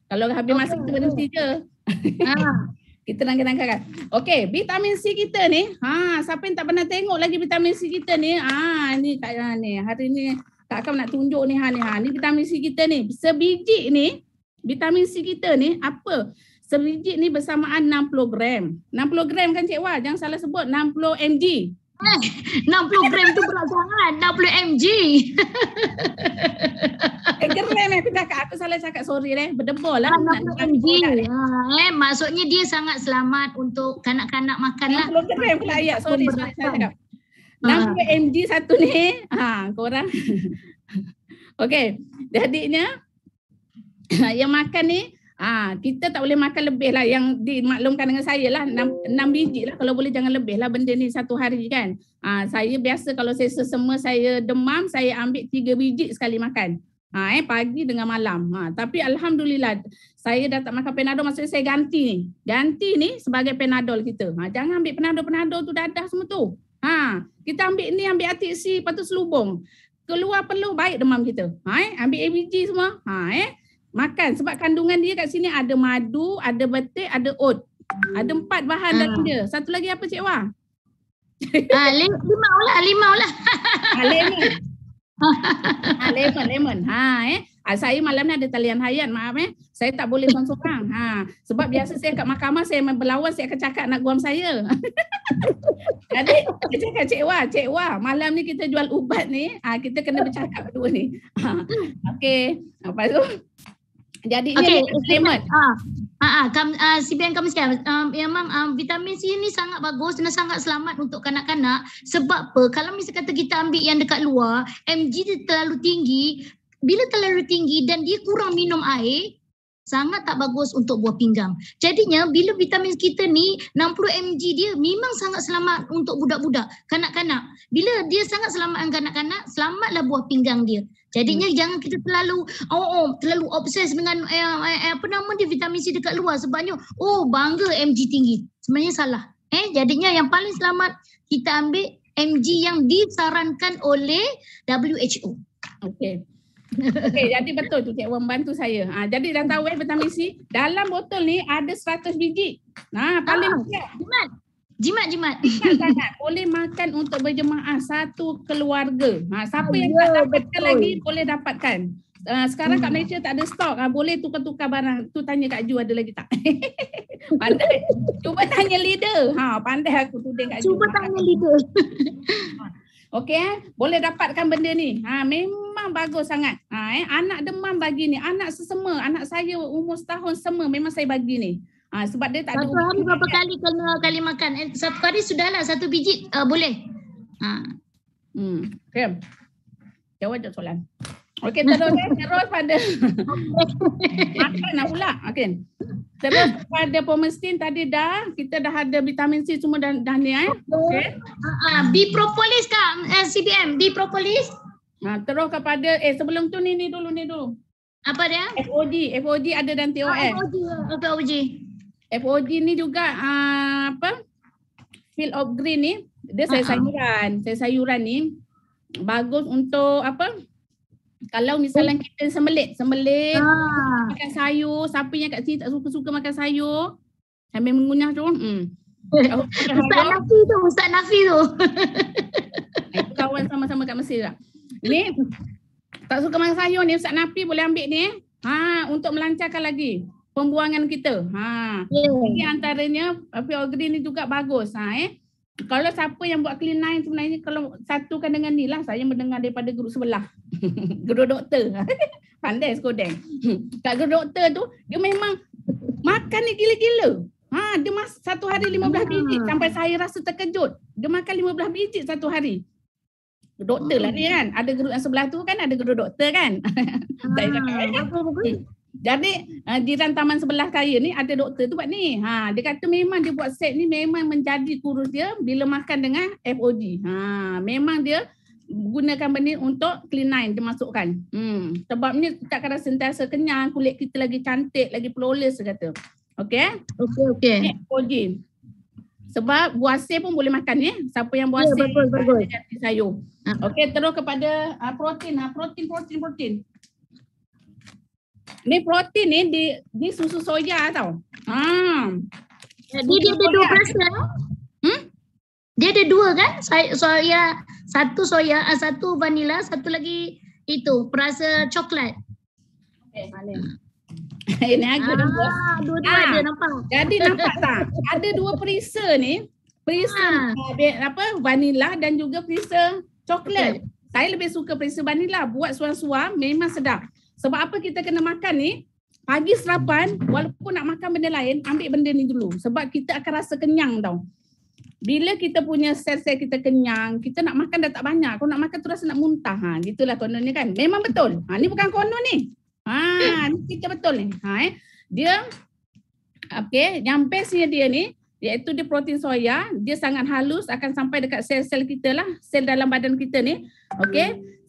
Kalau habis masa kita berhenti je. Kita nangkap-nangkapkan. Okey, vitamin C kita ni, siapa yang tak pernah tengok lagi vitamin C kita ni? Ni Kak ni. Hari ni Kak Akam nak tunjuk ni ni vitamin C kita ni. Sebiji ni vitamin C kita ni apa? Sebiji ni bersamaan 60 gram. 60 gram kan Cik Wah? Jangan salah sebut 60 mg. 60 gram tu berat sangat, 60 mg. Gram aku salah cakap, sorry berdebol lah. 60 mg. Maksudnya dia sangat selamat untuk kanak-kanak makan lah. 60 gram pula ayat, sorry saya cakap. 60 mg satu ni, korang. Okey, jadinya yang makan ni, kita tak boleh makan lebih lah, yang dimaklumkan dengan saya lah 6 biji lah, kalau boleh jangan lebih lah benda ni satu hari kan. Saya biasa kalau saya sesama, saya demam, saya ambil 3 biji sekali makan. Pagi dengan malam. Tapi alhamdulillah saya dah tak makan Panadol, maksudnya saya ganti ni sebagai Panadol kita. Jangan ambil Panadol tu dadah semua tu. Kita ambil ni, ambil Atik C, lepas tu selubung. Keluar perlu baik demam kita. Ambil ABG semua. Makan sebab kandungan dia kat sini ada madu, ada betik, ada oat. Ada 4 bahan dalam dia. Satu lagi apa Cik Wah? Limau lah. Lemon. Saya malam ni ada talian hayat, maaf saya tak boleh seorang-seorang. Sebab biasa saya kat mahkamah, saya berlawan, saya akan cakap nak guam saya. Jadi saya cakap Cik Wah, malam ni kita jual ubat ni, kita kena bercakap berdua ni. Okey. Lepas tu jadinya lemon. CBN kami sekian. Memang vitamin C ni sangat bagus dan sangat selamat untuk kanak-kanak. Sebab apa? Kalau misalnya kata kita ambil yang dekat luar, mg dia terlalu tinggi. Bila terlalu tinggi dan dia kurang minum air, sangat tak bagus untuk buah pinggang. Jadinya bila vitamin kita ni 60 mg dia memang sangat selamat untuk budak-budak, kanak-kanak. Bila dia sangat selamat dengan kanak-kanak, selamatlah buah pinggang dia. Jadinya jangan kita terlalu obses dengan vitamin C dekat luar, sebabnya bangga mg tinggi. Sebenarnya salah. Jadinya yang paling selamat kita ambil mg yang disarankan oleh WHO. Okey. Jadi betul tu Cik Wan bantu saya. Jadi dah tahu vitamin C dalam botol ni ada 100 biji. Paling Jimat. sangat boleh makan untuk berjemaah satu keluarga. Siapa yang tak dapatkan lagi boleh dapatkan. Sekarang kat Malaysia tak ada stok. Boleh tukar-tukar barang. Tu tanya Kak Ju ada lagi tak? Pandai. Cuba tanya leader. Pandai aku tuding Kak Ju. Cuba tanya leader. Okey, boleh dapatkan benda ni. Memang bagus sangat. Anak demam bagi ni, anak sesama, anak saya umur setahun semua memang saya bagi ni. Sebab dia tak ada. Satu hari berapa kali makan? Satu hari sudahlah 1 biji boleh. Okey. Jawab je soalan. Okey, terus pada makan lah pula. Okey. Terus pada Pomestin tadi kita dah ada vitamin C semua dah ni okey. B propolis Kak, CBM, B propolis. Terus kepada sebelum tu ni dulu. Apa dia? FOG ada dan TOS. FOG ni juga Field of Green ni dia sayuran ni bagus untuk apa? Kalau misalnya kita sembelit makan sayur, siapa yang kat sini tak suka makan sayur sambil mengunyah tu. Ustaz Nafi tu. Itu kawan sama-sama kat Mesir tak? Ni tak suka makan sayur ni, Ustaz Nafi boleh ambil ni untuk melancarkan lagi pembuangan kita. Ini antaranya Field Green ni juga bagus. Kalau siapa yang buat clean line sebenarnya kalau satukan dengan ni lah, saya mendengar daripada guru sebelah. Guru doktor. Pandai sekodeng. Kat guru doktor tu dia memang makan ni gila-gila. Dia satu hari 15 biji sampai saya rasa terkejut. Dia makan 15 biji satu hari. Doktor lah dia kan. Ada guru yang sebelah tu kan, ada guru doktor kan. Saya cakap Jadi jiran taman sebelah saya ni ada doktor tu buat ni. Dia kata memang dia buat set ni memang menjadi kurus dia bila makan dengan FOG. Memang dia gunakan benda untuk clean dia masukkan. Sebabnya kita akan rasa sentiasa kenyang, kulit kita lagi cantik, lagi flawless dia kata. Okey? Okey. FOG. Sebab buah sel pun boleh makan ya. Siapa yang buah sel betul. sayur. Okey, terus kepada protein. Protein. Ni protein ni di susu soya tau. Dia ada dua rasa. Dia ada dua kan? Soya, satu vanila, satu lagi itu perasa coklat. Okey, ini agak dua-dua ada nampak. Jadi nampak tak? Ada dua perisa ni. Perisa vanila dan juga perisa coklat. Saya lebih suka perisa vanila. Buat suam-suam memang sedap. Sebab apa kita kena makan ni? Pagi sarapan, walaupun nak makan benda lain, ambil benda ni dulu. Sebab kita akan rasa kenyang tau. Bila kita punya sel-sel kita kenyang, kita nak makan dah tak banyak. Kalau nak makan tu rasa nak muntah. Gitulah kononnya kan. Memang betul. Ni bukan konon ni. Ni kita betul ni. Dia, yang bestnya dia ni, iaitu dia protein soya. Dia sangat halus, akan sampai dekat sel-sel kita lah. Sel dalam badan kita ni.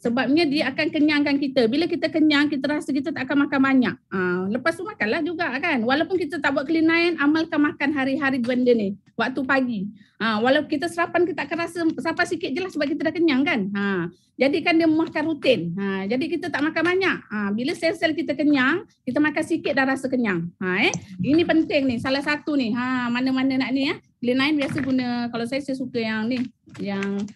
Sebabnya dia akan kenyangkan kita. Bila kita kenyang, kita rasa kita tak akan makan banyak. Lepas tu makanlah juga kan. Walaupun kita tak buat clean, amalkan makan hari-hari benda ni. Waktu pagi. Walaupun kita sarapan, kita akan rasa sarapan sikit je lah sebab kita dah kenyang kan. Jadi kan dia makan rutin. Jadi kita tak makan banyak. Bila sel-sel kita kenyang, kita makan sikit dah rasa kenyang. Ini penting ni. Salah satu ni. Mana-mana nak ni ya. Clean biasa guna, kalau saya suka yang ni. Yang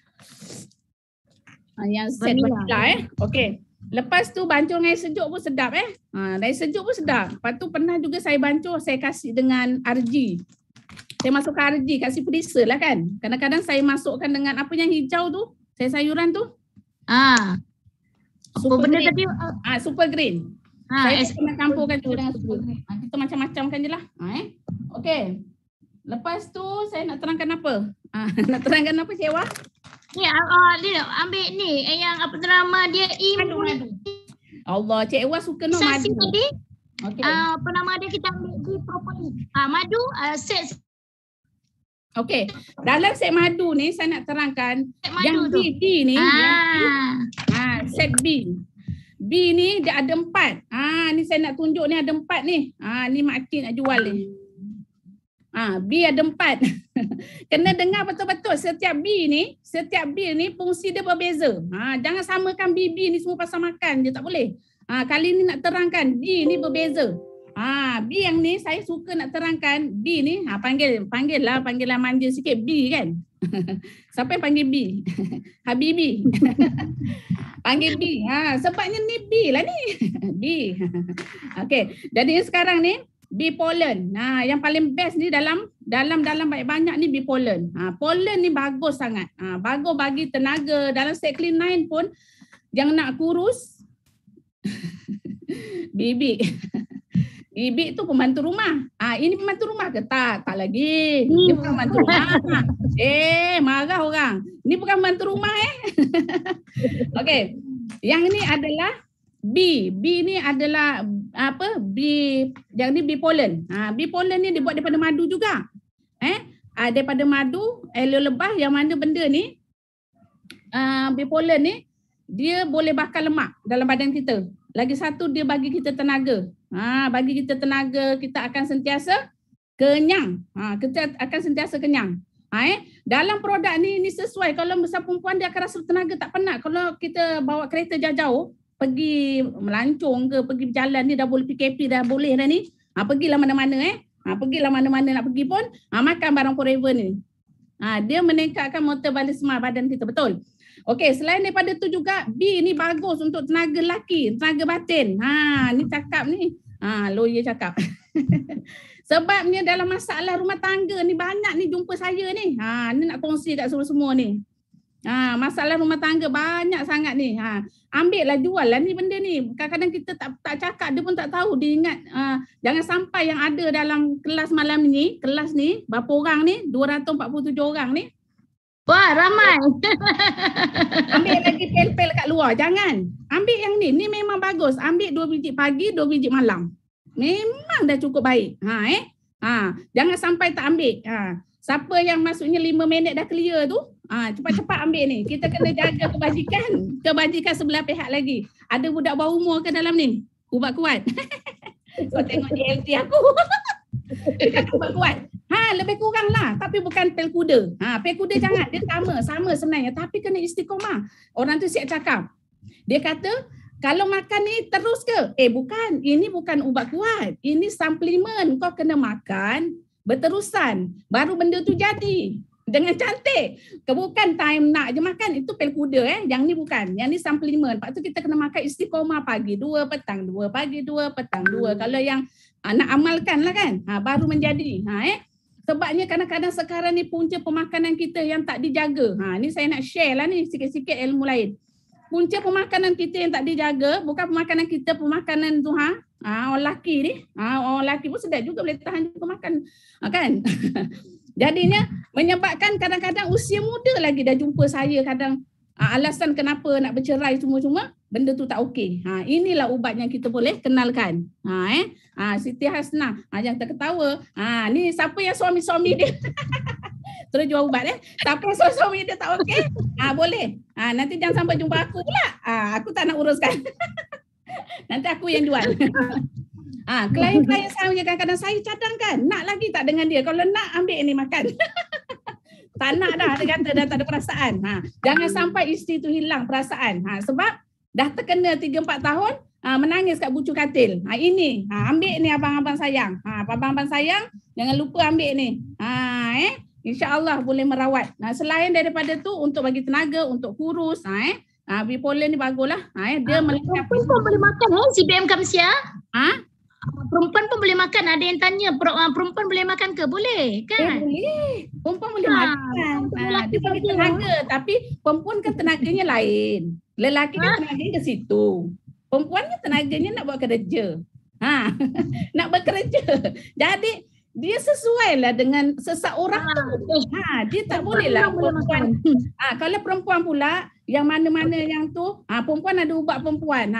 set vanilla Okey. Lepas tu bancur air sejuk pun sedap air sejuk pun sedap. Lepas tu pernah juga saya bancur, saya kasih dengan RG. Saya masukkan RG, kasih perisa lah kan. Kadang-kadang saya masukkan dengan apa yang hijau tu, sayuran tu. Super benda green. Tadi super green. Saya pernah campurkan juga dengan super green. Kita macam-macamkan je lah. Okey. Lepas tu saya nak terangkan apa? Nak terangkan apa Cik Wah? Dia ambil ni yang apa nama dia madu. Allah, Cik Ewa suka no madu. Tadi. Apa nama dia kita ambil di propoli. Madu set. Okey. Dalam set madu ni saya nak terangkan yang B ni set B. B ni dia ada 4. Ni saya nak tunjuk ni ada 4 ni. Ni Mak Cik nak jual ni. B ada 4. Kena dengar betul-betul setiap B ni fungsi dia berbeza. Jangan samakan BB ni semua pasal makan je, tak boleh. Kali ni nak terangkan B ni berbeza. B yang ni saya suka nak terangkan. B ni panggillah manja sikit B kan. Siapa yang panggil B? Habibi. Panggil B. Sebabnya ni B lah ni. B. Okey, jadi sekarang ni bee pollen. Yang paling best ni dalam banyak ni bee pollen. Pollen ni bagus sangat. Bagus bagi tenaga. Dalam set clean 9 pun yang nak kurus bibik. Bibik tu pembantu rumah. Ini pembantu rumah ke? Tak lagi. Dia bukan pembantu rumah. Marah orang. Ini bukan pembantu rumah Okey. Yang ni adalah B ni adalah apa? Yang ni bee pollen. Bee pollen ni dibuat daripada madu juga. Daripada madu, elo lebah yang mana benda ni bee pollen ni dia boleh bakar lemak dalam badan kita. Lagi satu dia bagi kita tenaga. Bagi kita tenaga, kita akan sentiasa kenyang. Kita akan sentiasa kenyang. Dalam produk ni sesuai. Kalau besar perempuan dia akan rasa tenaga tak penat. Kalau kita bawa kereta jauh-jauh, pergi melancong ke, pergi berjalan ni dah boleh PKP dah boleh dah ni. Pergilah mana-mana pergilah mana-mana nak pergi pun makan barang forever ni. Dia meningkatkan metabolisme badan kita, betul. Okey, selain daripada tu juga B ni bagus untuk tenaga lelaki, tenaga batin. Ni cakap ni. Lawyer cakap. Sebabnya dalam masalah rumah tangga ni banyak ni jumpa saya ni. Ni nak kongsi kat semua-semua ni. Masalah rumah tangga banyak sangat ni. Ambillah, jual lah ni benda ni. Kadang-kadang kita tak cakap, dia pun tak tahu. Dia ingat jangan sampai yang ada dalam kelas malam ni, kelas ni berapa orang ni, 247 orang ni. Wah, ramai. Ambil lagi pel-pel kat luar. Jangan. Ambil yang ni. Ni memang bagus. Ambil 2 biji pagi, 2 biji malam. Memang dah cukup baik. Jangan sampai tak ambil. Siapa yang maksudnya 5 minit dah clear tu, cepat-cepat ambil ni. Kita kena jaga kebajikan sebelah pihak lagi. Ada budak bawah umur ke dalam ni? Ubat kuat. Kau tengok JLT aku. Ubat kuat. Lebih kurang lah. Tapi bukan pel kuda. Pel kuda jangan. Dia sama sebenarnya. Tapi kena istiqomah. Orang tu siap cakap. Dia kata, kalau makan ni terus ke? Bukan. Ini bukan ubat kuat. Ini suplemen. Kau kena makan berterusan. Baru benda tu jadi. Dengan cantik. Bukan time nak je makan. Itu pel kuda. Yang ni bukan. Yang ni suplemen. Lepas tu kita kena makan istiqomah pagi 2, petang 2, pagi 2, petang 2. Kalau yang nak amalkan lah kan. Baru menjadi. Sebabnya kadang-kadang sekarang ni punca pemakanan kita yang tak dijaga. Ni saya nak share lah ni sikit-sikit ilmu lain. Punca pemakanan kita yang tak dijaga, bukan pemakanan kita, pemakanan tu orang lelaki ni. Orang lelaki pun sedap juga boleh tahan juga makan. Kan? Jadinya menyebabkan kadang-kadang usia muda lagi dah jumpa saya kadang alasan kenapa nak bercerai cuma-cuma benda tu tak okey. Inilah ubat yang kita boleh kenalkan. Siti Hasnah, jangan terketawa. Ni siapa yang suami-suami dia terus jual ubat siapa yang suami dia tak okey? Boleh. Nanti jangan sampai jumpa aku pula. Aku tak nak uruskan. Nanti aku yang jual. Klien-klien saya kadang-kadang saya cadangkan, nak lagi tak dengan dia? Kalau nak ambil ni makan. Tak nak dah, dia kata dah tak ada perasaan. Jangan sampai isteri tu hilang perasaan. Sebab dah terkena 3-4 tahun menangis kat bucu katil. Ini, ambil ni abang-abang sayang. Abang-abang sayang, jangan lupa ambil ni. InsyaAllah boleh merawat. Selain daripada tu untuk bagi tenaga, untuk kurus. Bipolar ni baguslah. Dia melengkapi. Perempuan pun boleh makan CBM Kamsia? Perempuan pun boleh makan. Ada yang tanya perempuan boleh makan ke? Boleh kan? Boleh. Perempuan boleh makan. Dia bagi tenaga. Tapi perempuan kan tenaganya lain. Lelaki kan tenaganya ke situ. Perempuan kan tenaganya nak buat kerja. Nak bekerja. Jadi dia sesuai lah dengan seseorang tu. Dia tak boleh lah perempuan. Kalau perempuan pula, yang mana-mana yang tu, perempuan ada ubat perempuan.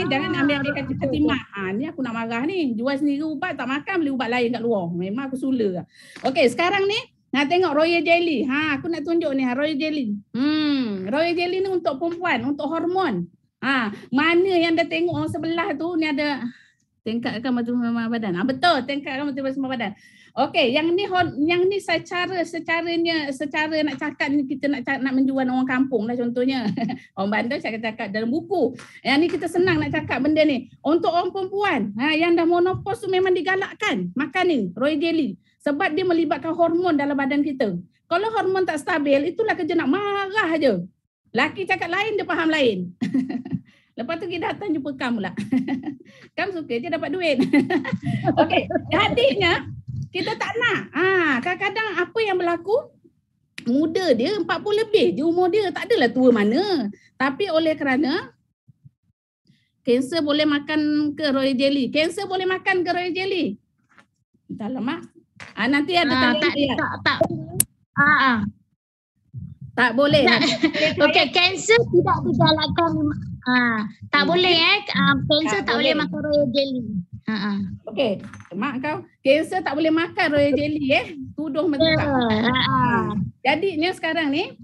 Jangan ambil kata timak. Ni aku nak marah ni. Jual sendiri ubat, tak makan, beli ubat lain kat luar. Memang aku sula. Okey, sekarang ni, tengok Royal Jelly. Aku nak tunjuk ni, Royal Jelly. Royal Jelly ni untuk perempuan, untuk hormon. Mana yang dah tengok orang sebelah tu, ni ada tingkatkan metabolisme badan. Betul, tingkatkan metabolisme badan. Okey, yang ni secara nak cakap ni kita nak menjual orang kampung lah contohnya. Orang bandar cakap dalam buku. Yang ni kita senang nak cakap benda ni. Untuk orang perempuan, yang dah menopause tu memang digalakkan makan ni, Royal Jelly. Sebab dia melibatkan hormon dalam badan kita. Kalau hormon tak stabil, itulah kerja nak marah je. Laki cakap lain, dia faham lain. Lepas tu kita datang jumpa Kam pula. Kam suka je dapat duit. Okey, jadinya kita tak nak. Kadang-kadang apa yang berlaku, muda dia 40 lebih je umur dia, tak adalah tua mana. Tapi oleh kerana kanser boleh makan ke Royal Jelly? Kanser boleh makan ke Royal Jelly? Entah lah mak. Nanti ada tak boleh. Okey, kanser tidak digalakkan. Tak boleh kanser tak boleh makan Royal Jelly. Okey, mak kau kanser tak boleh makan Royal Jelly tuduh macam tu. Jadinya sekarang ni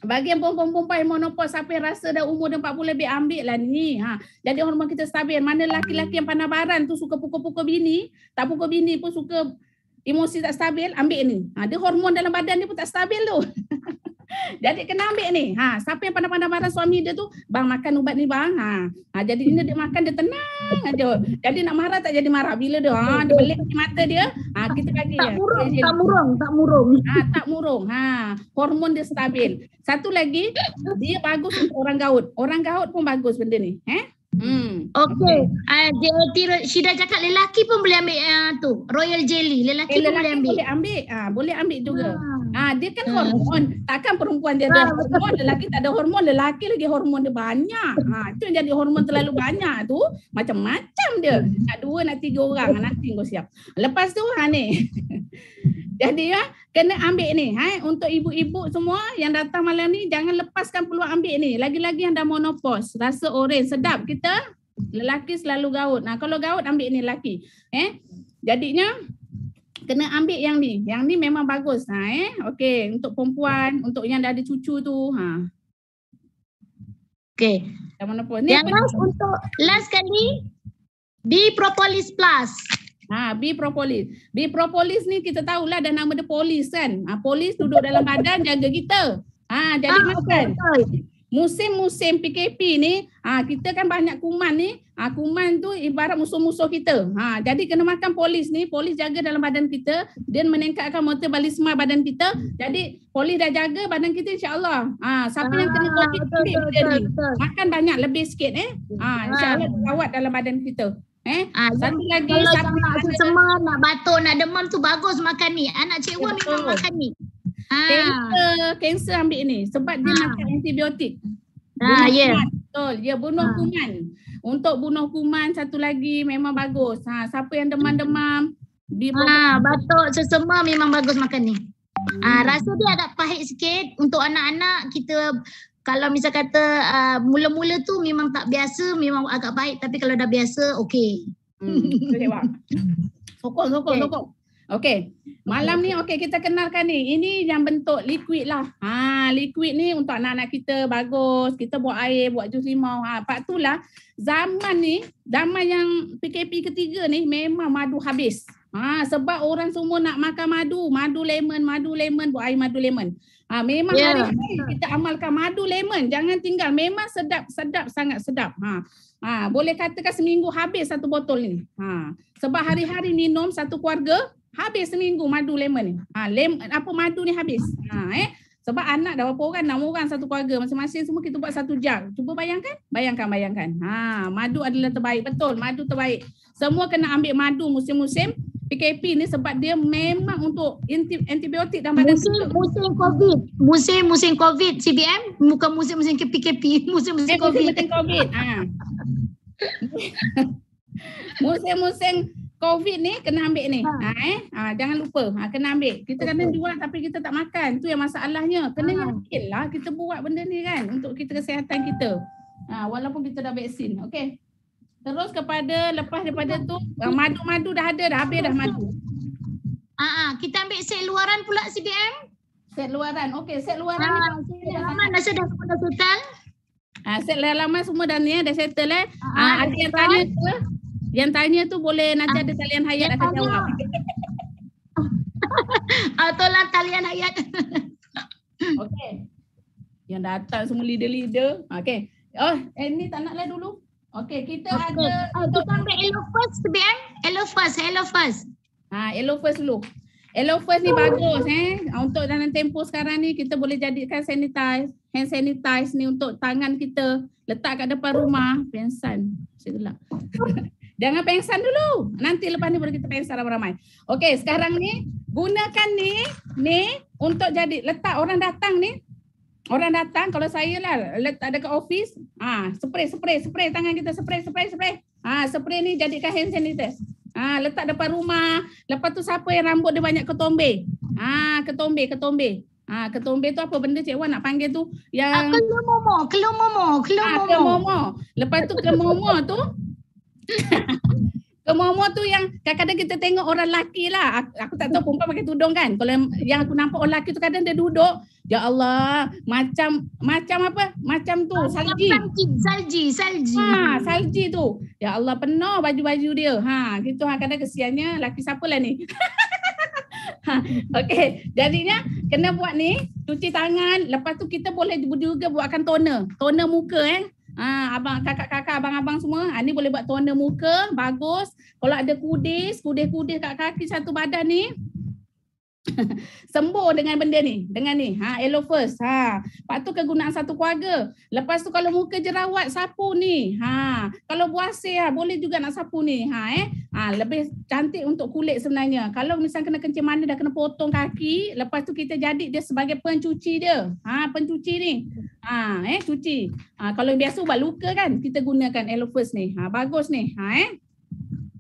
bagi yang perempuan-perempuan yang menopause, siapa yang rasa dah umur dah 40 lebih, ambil lah ni. Jadi hormon kita stabil. Mana laki-laki yang pandai tu suka pukul-pukul bini, tak pukul bini pun suka emosi tak stabil, ambil ni. Dia hormon dalam badan dia pun tak stabil tu. Jadi kena ambil ni. Siapa yang pandai-pandai marah suami dia tu, bang makan ubat ni bang. Jadi dia makan, dia tenang aja. Jadi nak marah tak jadi marah. Bila dia dia belik di mata dia, kita bagi tak dia. Tak murung. Tak murung. Hormon dia stabil. Satu lagi, dia bagus untuk orang gaut. Orang gaut pun bagus benda ni. Okey. Syida cakap lelaki pun boleh ambil tu Royal Jelly. Lelaki pun boleh ambil. Boleh ambil juga. Dia kan hormon. Takkan perempuan dia ada hormon, lelaki tak ada hormon. Lelaki lagi hormon dia banyak. Itu yang jadi hormon terlalu banyak tu, macam-macam dia. Nak 2, nak 3 orang, nanti kau siap. Lepas tu ni Jadi ya, kena ambil ni. Untuk ibu-ibu semua yang datang malam ni, jangan lepaskan peluang ambil ni. Lagi-lagi yang dah monopause, rasa oren, sedap. Kita lelaki selalu gaut. Nah, kalau gaut ambil ni lelaki. Jadinya kena ambil yang ni. Yang ni memang bagus. Okey, untuk perempuan, untuk yang dah ada cucu tu. Okey. Ni yang last untuk last kali B-Propolis Plus. B-Propolis. B-Propolis ni kita tahulah dah nama dia polis kan. Polis duduk dalam badan jaga kita. Jadi makan. Musim-musim PKP ni, kita kan banyak kuman ni. Kuman tu ibarat musuh-musuh kita. Jadi kena makan polis ni. Polis jaga dalam badan kita. Dia meningkatkan metabolisme badan kita. Jadi polis dah jaga badan kita, insyaAllah. Siapa yang kena COVID, ambil benda ni. Makan banyak, lebih sikit. InsyaAllah rawat dalam badan kita. Satu lagi, kalau nak sesama, nak batuk, nak demam tu bagus makan ni. Anak cikgu memang makan ni. Kanser ambil ni sebab dia makan antibiotik. Betul, dia bunuh kuman. Untuk bunuh kuman satu lagi memang bagus. Siapa yang demam-demam, batuk, sesama memang bagus makan ni. Rasa dia agak pahit sikit untuk anak-anak. Kita kalau misal kata mula-mula tu memang tak biasa, memang agak pahit, tapi kalau dah biasa okey. Sokong. Okey. Malam ni kita kenalkan ni. Ini yang bentuk liquid lah. Liquid ni untuk anak-anak kita bagus. Kita buat air, buat jus limau. Pak itulah zaman ni, zaman yang PKP ketiga ni memang madu habis. Sebab orang semua nak makan madu lemon, buat air madu lemon. Memang hari-hari kita amalkan madu lemon. Jangan tinggal. Memang sedap, sangat sedap. Boleh katakan seminggu habis satu botol ni. Sebab hari-hari minum satu keluarga, habis seminggu madu lemon ni. Madu ni habis. Sebab anak dah berapa orang, 6 orang satu keluarga. Masing-masing semua kita buat satu jug. Cuba bayangkan. Madu adalah terbaik. Betul, madu terbaik. Semua kena ambil madu musim-musim PKP ni sebab dia memang untuk antibiotik dalam badan kita. Musim COVID CBM, bukan musim-musim PKP, musim-musim COVID. Musim COVID ni kena ambil ni. Jangan lupa, kena ambil. Kita kena jual tapi kita tak makan. Tu yang masalahnya. Kena yakinlah kita buat benda ni kan untuk kita kesihatan kita. Walaupun kita dah vaksin. Okey. Terus lepas daripada tu, madu-madu dah ada, dah habis dah madu. Kita ambil set luaran pula CBM. Set luaran. Okey, set luaran ni. Halaman dah settle. Set halaman semua dah ni dah settle ada yang tanya ke? Yang tanya tu boleh nanti ada talian hayat akan jawab. Tolong talian hayat. Okey. Yang datang semua leader-leader. Okey. Ni tak naklah dulu. Okey, kita ada kita ambil Hello First CBM. Hello First. Hello First dulu. Hello First ni bagus untuk dalam tempoh sekarang ni kita boleh jadikan hand sanitize ni untuk tangan kita, letak kat depan rumah. Pengsan. Saya gelak. Jangan pengsan dulu. Nanti lepas ni baru kita pengsan ramai-ramai. Okey, sekarang ni gunakan ni untuk jadi letak orang datang ni. Orang datang, kalau saya lah letak dekat office, spray tangan kita, spray. Spray ni jadikan hand sanitizer. Letak depan rumah. Lepas tu siapa yang rambut dia banyak ketombe? Ketombe. Ketombe tu apa benda Cik Wan nak panggil tu? Yang kelomomo. Lepas tu kelomomo tu kemomo tu yang kadang-kadang kita tengok orang lelaki lah. Aku tak tahu perempuan pakai tudung kan. Kalau yang aku nampak orang lelaki tu kadang dia duduk. Ya Allah, macam apa? Macam tu, salji. Salji tu. Ya Allah, penuh baju-baju dia. Gitu kadang kesiannya lelaki siapa lah ni. Okey, jadinya kena buat ni, cuci tangan. Lepas tu kita boleh juga buatkan toner muka abang kakak-kakak abang-abang semua ni boleh buat toner muka bagus. Kalau ada kudis kat kaki satu badan ni sembuh dengan benda ni, Hello First. Lepas tu kegunaan satu keluarga. Lepas tu kalau muka jerawat sapu ni. Kalau buasir boleh juga nak sapu ni. Lebih cantik untuk kulit sebenarnya. Kalau misalnya kena kencing manis dah kena potong kaki, lepas tu kita jadi dia sebagai pencuci dia. Pencuci ni. Cuci. Kalau biasa buat luka kan, kita gunakan Hello First ni. Bagus ni.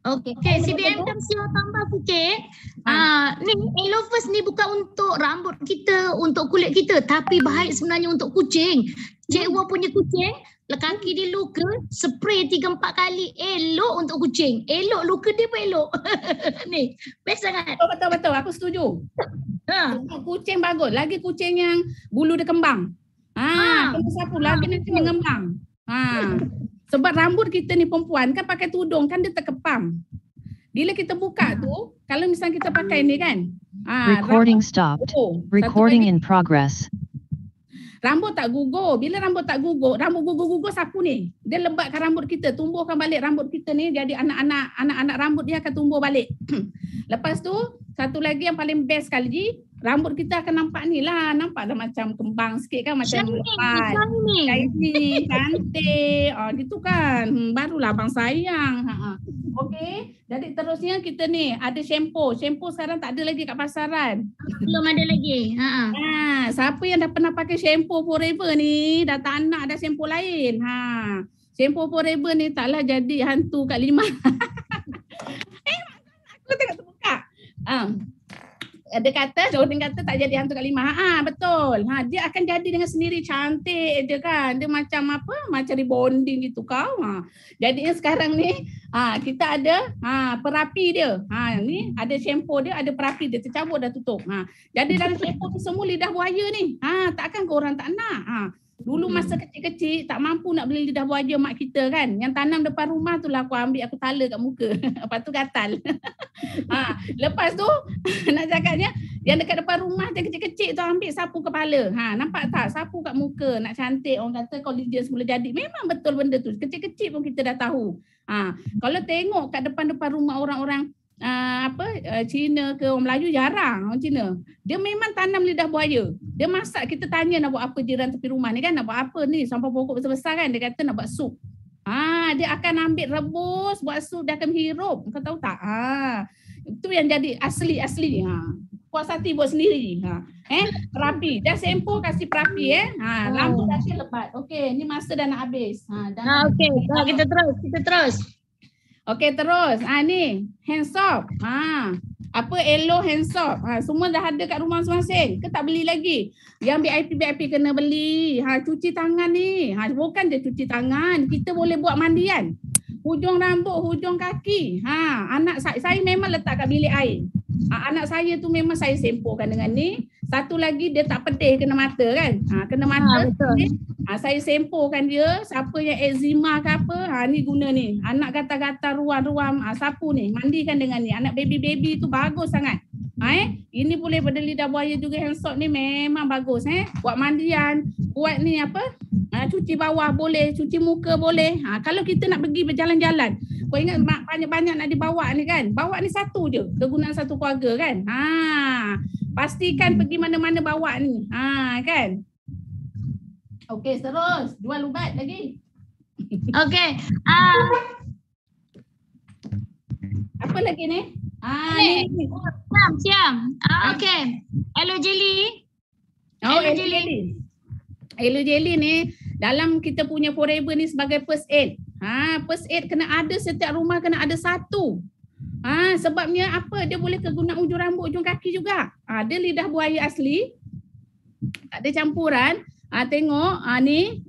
Okey, CBM Kamsia tambah sikit. Ni Aloe First ni bukan untuk rambut kita, untuk kulit kita, tapi baik sebenarnya untuk kucing. Cik Wan punya kucing, kaki dia luka, spray 3-4 kali, elok untuk kucing. Elok, luka dia pun elok. Ni, best sangat. Betul, aku setuju. Untuk kucing bagus, lagi kucing yang bulu dia kembang. Kena sapu lagi nanti mengembang. Sebab rambut kita ni perempuan kan pakai tudung kan dia terkepam. Bila kita buka tu, kalau misalnya kita pakai ni kan. Recording stopped. Recording in progress. Rambut tak gugur. Bila rambut tak gugur, rambut gugur-gugur sapu ni. Dia lebatkan rambut kita, tumbuhkan balik rambut kita ni jadi anak-anak rambut dia akan tumbuh balik. Lepas tu, satu lagi yang paling best sekali, rambut kita akan nampak ni lah. Nampak dah macam kembang sikit kan, macam lebat. Shiny, cantik. Gitu kan. Barulah abang sayang. Okey. Jadi terusnya kita ni ada shampoo. Shampoo sekarang tak ada lagi kat pasaran. Belum ada lagi. Siapa yang dah pernah pakai shampoo Forever ni, dah tak nak ada shampoo lain. Shampoo Forever ni taklah jadi hantu kat lima. Aku tengok terbuka. Dia kata tak jadi hantu kat lima. Betul. Dia akan jadi dengan sendiri, cantik je kan. Dia macam apa? Macam rebonding gitu kau. Jadi sekarang ni kita ada perapi dia. Ni ada shampoo dia, ada perapi dia, tercabut dah tutup. Jadi dalam shampoo tu semua lidah buaya ni. Takkan korang tak nak. Dulu masa kecil-kecil tak mampu nak beli lidah buaya mak kita kan. Yang tanam depan rumah tu lah aku ambil, aku tala kat muka. Lepas tu gatal. Lepas tu nak cakapnya yang dekat depan rumah yang kecil-kecil tu ambil sapu kepala. Nampak tak? Sapu kat muka. Nak cantik, orang kata collagen semula jadi. Memang betul benda tu. Kecil-kecil pun kita dah tahu. Kalau tengok kat depan-depan rumah orang-orang Cina ke orang Melayu, jarang orang Cina. Dia memang tanam lidah buaya. Dia masak, kita tanya nak buat apa jiran tepi rumah ni kan, nak buat apa ni sampai pokok besar-besar kan, dia kata nak buat sup. Dia akan ambil rebus, buat sup, dia akan hirup. Kau tahu tak? Itu yang jadi asli. Puas hati buat sendiri. Perapi. Dah sempo kasih perapi lampu kasih lebat. Okey, ni masa dah nak habis. Okey, kita terus. Okey, terus. Ni hand soap. Apa Aloe hand soap. Semua dah ada kat rumah masing-masing. Ke tak beli lagi? Yang VIP kena beli. Cuci tangan ni. Bukan je cuci tangan. Kita boleh buat mandian. Hujung rambut, hujung kaki. Anak saya memang letak kat bilik air. Anak saya tu memang saya sempokan dengan ni. Satu lagi dia tak pedih kena mata kan. Kena mata. Saya sempokan dia. Siapa yang eczema ke apa, ni guna ni. Anak gatal-gatal ruam-ruam, sapu ni. Mandikan dengan ni. Anak baby-baby tu bagus sangat. Ini boleh pada lidah buaya juga, hand soap ni memang bagus. Buat mandian, buat ni apa? Cuci bawah boleh, cuci muka boleh. Kalau kita nak pergi berjalan-jalan, kau ingat banyak-banyak nak dibawa ni kan? Bawa ni satu je, kegunaan satu keluarga kan? Pastikan pergi mana-mana bawa ni. Kan? Okey, terus. Jual ubat lagi. Okey. Apa lagi ni? Ni. Siam. Okey. Aloe jelly. Aloe jelly. Aloe jelly ni dalam kita punya Forever ni sebagai first aid. First aid kena ada, setiap rumah kena ada satu. Sebabnya apa? Dia boleh kegunaan ujung rambut, ujung kaki juga. Dia lidah buaya asli. Tak ada campuran. Tengok ni.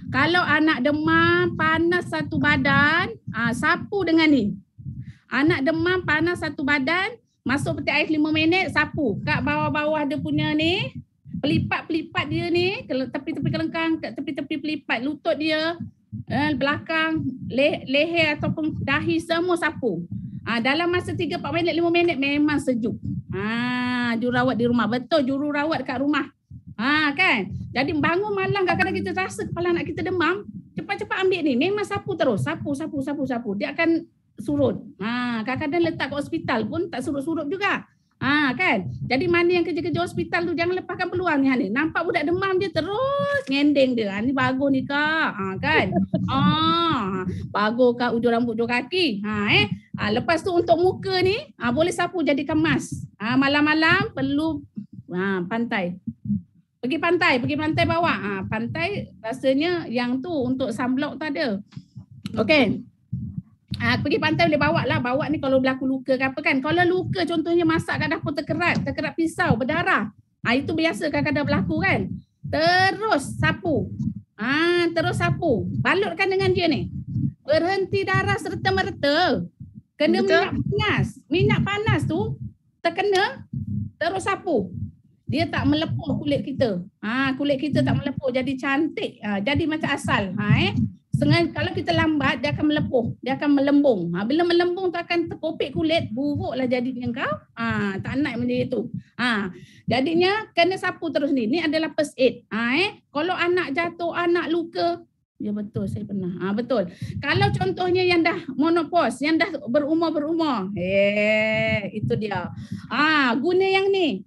Kalau anak demam, panas satu badan, sapu dengan ni. Anak demam, panas satu badan, masuk peti air 5 minit, sapu. Kat bawah-bawah dia punya ni, pelipat-pelipat dia ni, tepi-tepi kelengkang, kat tepi-tepi pelipat, lutut dia, belakang, leher ataupun dahi, semua sapu. Dalam masa 3-4 minit, 5 minit memang sejuk. Jururawat di rumah. Betul, jururawat kat rumah. Kan? Jadi bangun malam kadang-kadang kita rasa kepala anak kita demam, cepat-cepat ambil ni. Memang sapu terus. Sapu. Dia akan surut. Kadang-kadang letak kat hospital pun tak surut-surut juga. Kan? Jadi mana yang kerja-kerja hospital tu jangan lepaskan peluang ni. Nampak budak demam dia terus ngendeng dia. Ni bagus ni kak. Kan? Bagus kak ujung rambut, ujung kaki. Lepas tu untuk muka ni boleh sapu jadikan mask. Malam-malam perlu pantai. Pergi pantai bawa. Pantai rasanya yang tu untuk sunblock tu ada. Okey. Pergi pantai boleh bawa lah. Bawa ni kalau berlaku luka ke apa kan. Kalau luka contohnya masak kat dapur terkerat pisau, berdarah. Itu biasa kadang-kadang berlaku kan. Terus sapu. Terus sapu. Balutkan dengan dia ni. Berhenti darah serta-merta. Kena minyak panas. Minyak panas tu terkena, terus sapu. Dia tak melepuh kulit kita. Kulit kita tak melepuh, jadi cantik. Jadi macam asal. Kalau kita lambat, dia akan melepuh, dia akan melembung. Bila melembung tu akan terkopik kulit, buruklah jadinya kau. Tak nak macam itu. Jadinya kena sapu terus ni. Ni adalah first aid. Kalau anak jatuh, anak luka, ya betul, saya pernah. Betul. Kalau contohnya yang dah monopause, yang dah berumur, itu dia. Guna yang ni.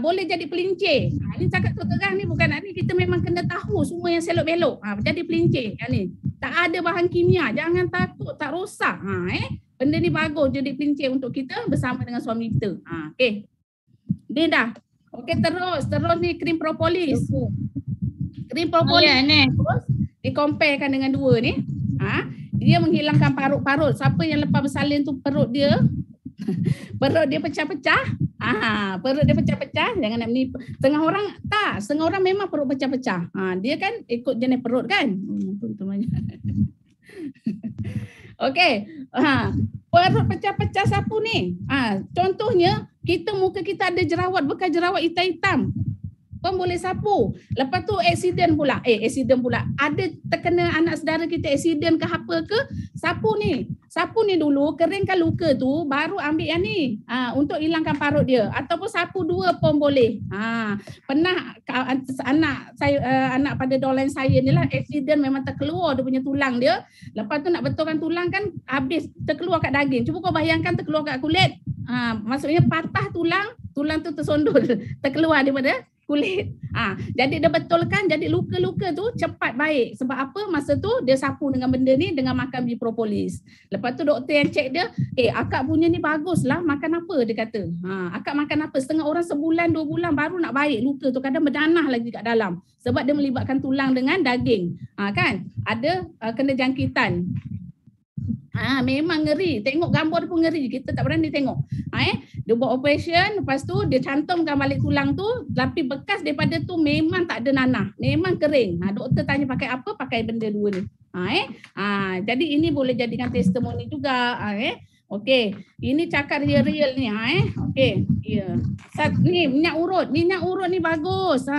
Boleh jadi pelincir. Ni cakap terang ni bukan ni, kita memang kena tahu semua yang selok-belok. Jadi pelincir yang ni. Tak ada bahan kimia, jangan takut, tak rosak. Benda ni bagus jadi pelincir untuk kita bersama dengan suami kita. Okey. Ni dah. Okey, terus ni krim propolis. Krim propolis. Terus dikomparekan dengan dua ni. Dia menghilangkan parut-parut. Siapa yang lepas bersalin tu perut dia pecah-pecah. Perut dia pecah-pecah, jangan nak menipu. Setengah orang memang perut pecah-pecah. Dia kan ikut jenis perut kan. Okey. Perut pecah-pecah sapu ni. Contohnya muka kita ada jerawat, bekas jerawat hitam-hitam pun boleh sapu. Lepas tu accident pula. Ada terkena anak saudara kita accident ke apa ke, sapu ni dulu, keringkan luka tu, baru ambil yang ni untuk hilangkan parut dia. Ataupun sapu dua pun boleh. Pernah anak pada dolen saya ni lah, accident memang terkeluar dia punya tulang dia. Lepas tu nak betulkan tulang kan, habis terkeluar kat daging. Cuba kau bayangkan terkeluar kat kulit. Maksudnya patah tulang tu tersondol, terkeluar daripada kulit. Jadi dia betulkan, jadi luka-luka tu cepat baik. Sebab apa? Masa tu dia sapu dengan benda ni, dengan makan biji propolis. Lepas tu doktor yang cek dia, akak punya ni baguslah, makan apa dia kata. Akak makan apa? Setengah orang sebulan 2 bulan baru nak baik luka tu, kadang berdanah lagi kat dalam. Sebab dia melibatkan tulang dengan daging. Kan? Ada kena jangkitan. Memang ngeri. Tengok gambar dia pun ngeri. Kita tak berani tengok. Dia buat operation, lepas tu dia cantumkan balik tulang tu, tapi bekas daripada tu memang tak ada nanah. Memang kering. Doktor tanya pakai apa? Pakai benda dua ni. Jadi ini boleh jadikan testimoni juga. Okey, ini cakap real ni. Okey, ya. Ni minyak urut ni bagus.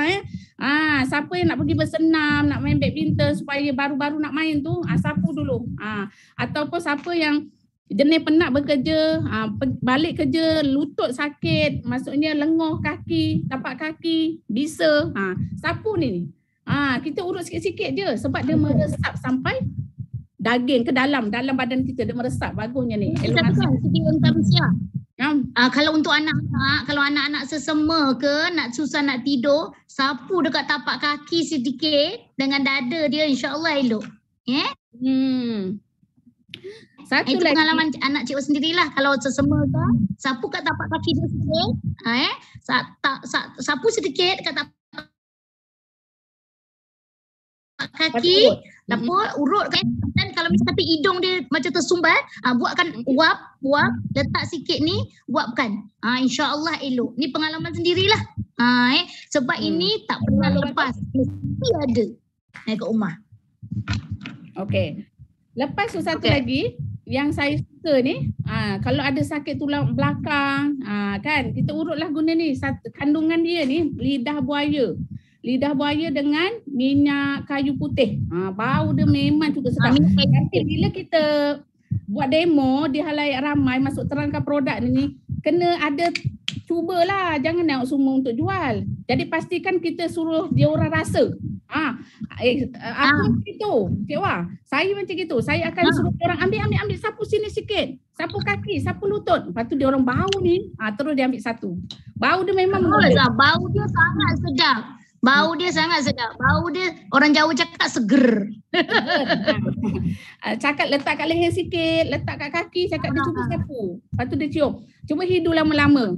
Siapa yang nak pergi bersenam, nak main badminton supaya baru-baru nak main tu, sapu dulu. Ataupun siapa yang jenis penat bekerja, balik kerja lutut sakit, maksudnya lenguh kaki, tapak kaki, bisa, sapu ni. Kita urut sikit-sikit je sebab dia meresap sampai daging ke dalam badan kita, dia meresap. Bagusnya ni. Kalau untuk anak-anak, kalau anak-anak sesama ke, nak susah nak tidur, sapu dekat tapak kaki sedikit dengan dada dia, insya-Allah elok. Satu itu lagi pengalaman anak cikgu sendirilah. Kalau sesama ke, sapu kat tapak kaki dia sedikit, sapu sedikit kat tapak kaki, lepas urut kan. Dan kalau misalnya hidung dia macam tersumbat, buatkan uap, letak sikit ni, uapkan. InsyaAllah elok. Ni pengalaman sendirilah. Sebab ini tak pernah lepas. Mesti ada kat rumah. Okey. Lepas tu satu lagi yang saya suka ni, kalau ada sakit tulang belakang, kan, kita urutlah guna ni. Kandungan dia ni lidah buaya. Lidah buaya dengan minyak kayu putih. Bau dia memang juga sedap. Nanti bila kita buat demo di halayak ramai, masuk terangkan produk ni, kena ada cubalah, jangan nak semua untuk jual. Jadi pastikan kita suruh dia orang rasa. Aku gitu, Cik Wah. Saya macam gitu. Saya akan suruh orang ambil sapu sini sikit. Sapu kaki, sapu lutut. Lepas tu dia orang bau ni, terus dia ambil satu. Bau dia memang bau dia sangat sedap. Bau dia sangat sedap. Bau dia orang Jawa cakap seger. Cakap letak kat leher sikit, letak kat kaki, cakap dia cuba sapu. Lepas tu dia cium. Cuba hidu lama-lama.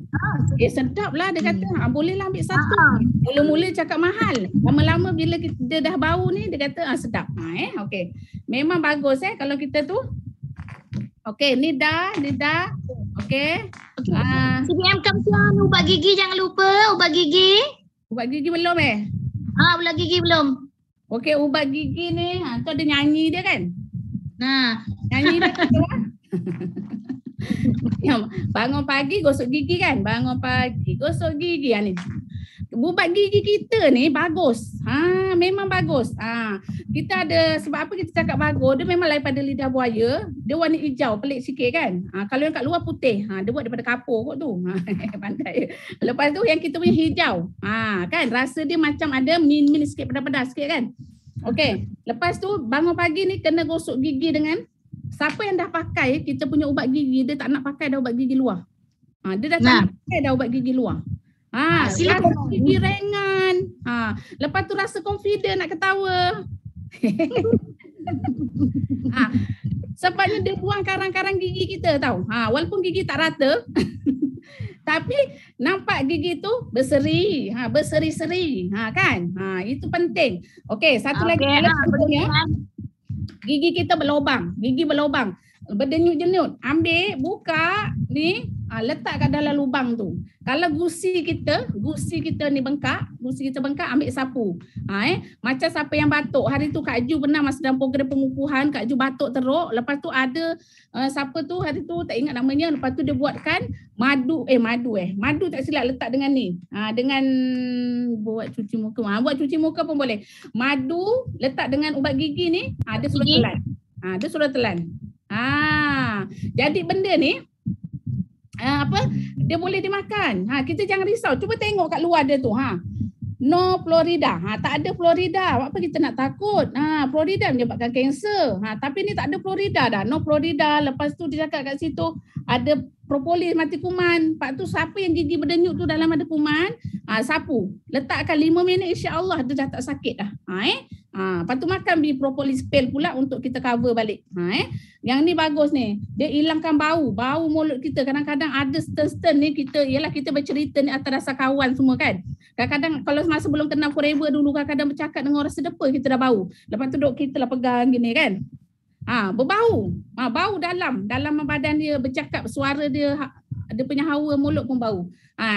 Sedap lah dia kata. Bolehlah ambil satu. Mula-mula cakap mahal. Lama-lama bila dia dah bau ni, dia kata sedap. Okey. Memang bagus kalau kita tu Okey, ni dah. Okey. CBM Kamsian, ubat gigi jangan lupa, ubat gigi. Ubat gigi belum Ubat gigi belum. Okey, ubat gigi ni, tu ada nyanyi dia kan? Nah, Nyanyi dia tu lah. Bangun pagi gosok gigi kan? Bangun pagi gosok gigi ni. Ubat gigi kita ni bagus. Memang bagus. Kita ada, sebab apa kita cakap bagus, dia memang daripada lidah buaya, dia warna hijau, pelik sikit kan. Kalau yang kat luar putih, dia buat daripada kapur kot tu. Pandai. Lepas tu yang kita punya hijau. Kan rasa dia macam ada min sikit, pedas-pedas sikit kan. Okey, lepas tu bangun pagi ni kena gosok gigi dengan, siapa yang dah pakai kita punya ubat gigi, dia tak nak pakai dah ubat gigi luar. Dia dah tak nak pakai dah ubat gigi luar. Rasa gigi ringan. Lepas tu rasa confident nak ketawa. Sebabnya dia buang karang-karang gigi kita tau. Walaupun gigi tak rata tapi nampak gigi tu berseri, berseri-seri. Kan? Itu penting. Okey, satu lagi gigi kita berlubang, berdenyut-denyut. Ambil, buka ni, letak kat dalam lubang tu. Kalau gusi kita ni bengkak, ambil sapu. Macam siapa yang batuk. Hari tu Kak Ju pernah masa dalam program pengukuhan, Kak Ju batuk teruk. Lepas tu ada siapa tu hari tu tak ingat namanya. Lepas tu dia buatkan madu tak silap letak dengan ni. Dengan buat cuci muka. Buat cuci muka pun boleh. Madu letak dengan ubat gigi ni, dia suruh telan. Dia suruh telan. Jadi benda ni dia boleh dimakan. Kita jangan risau. Cuba tengok kat luar dia tu. No Florida. Tak ada Florida. Apa kita nak takut? Florida menyebabkan kanser. Tapi ni tak ada Florida dah. No Florida. Lepas tu dia cakap kat situ ada propolis mati kuman. Lepas tu siapa yang gigi berdenyut tu dalam ada kuman, sapu. Letakkan 5 minit, insya-Allah dia dah tak sakit dah. Lepas tu makan propolis pel pula untuk kita cover balik. Yang ni bagus ni. Dia hilangkan bau mulut kita. Kadang-kadang ada stern ni kita bercerita ni atas rasa kawan semua kan. Kadang-kadang kalau masa belum kenal forever dulu, kadang-kadang bercakap dengan orang sedepa kita dah bau. Lepas tu duk kita lah pegang gini kan. Berbau. Bau dalam badan dia, bercakap suara dia punya hawa mulut pun bau.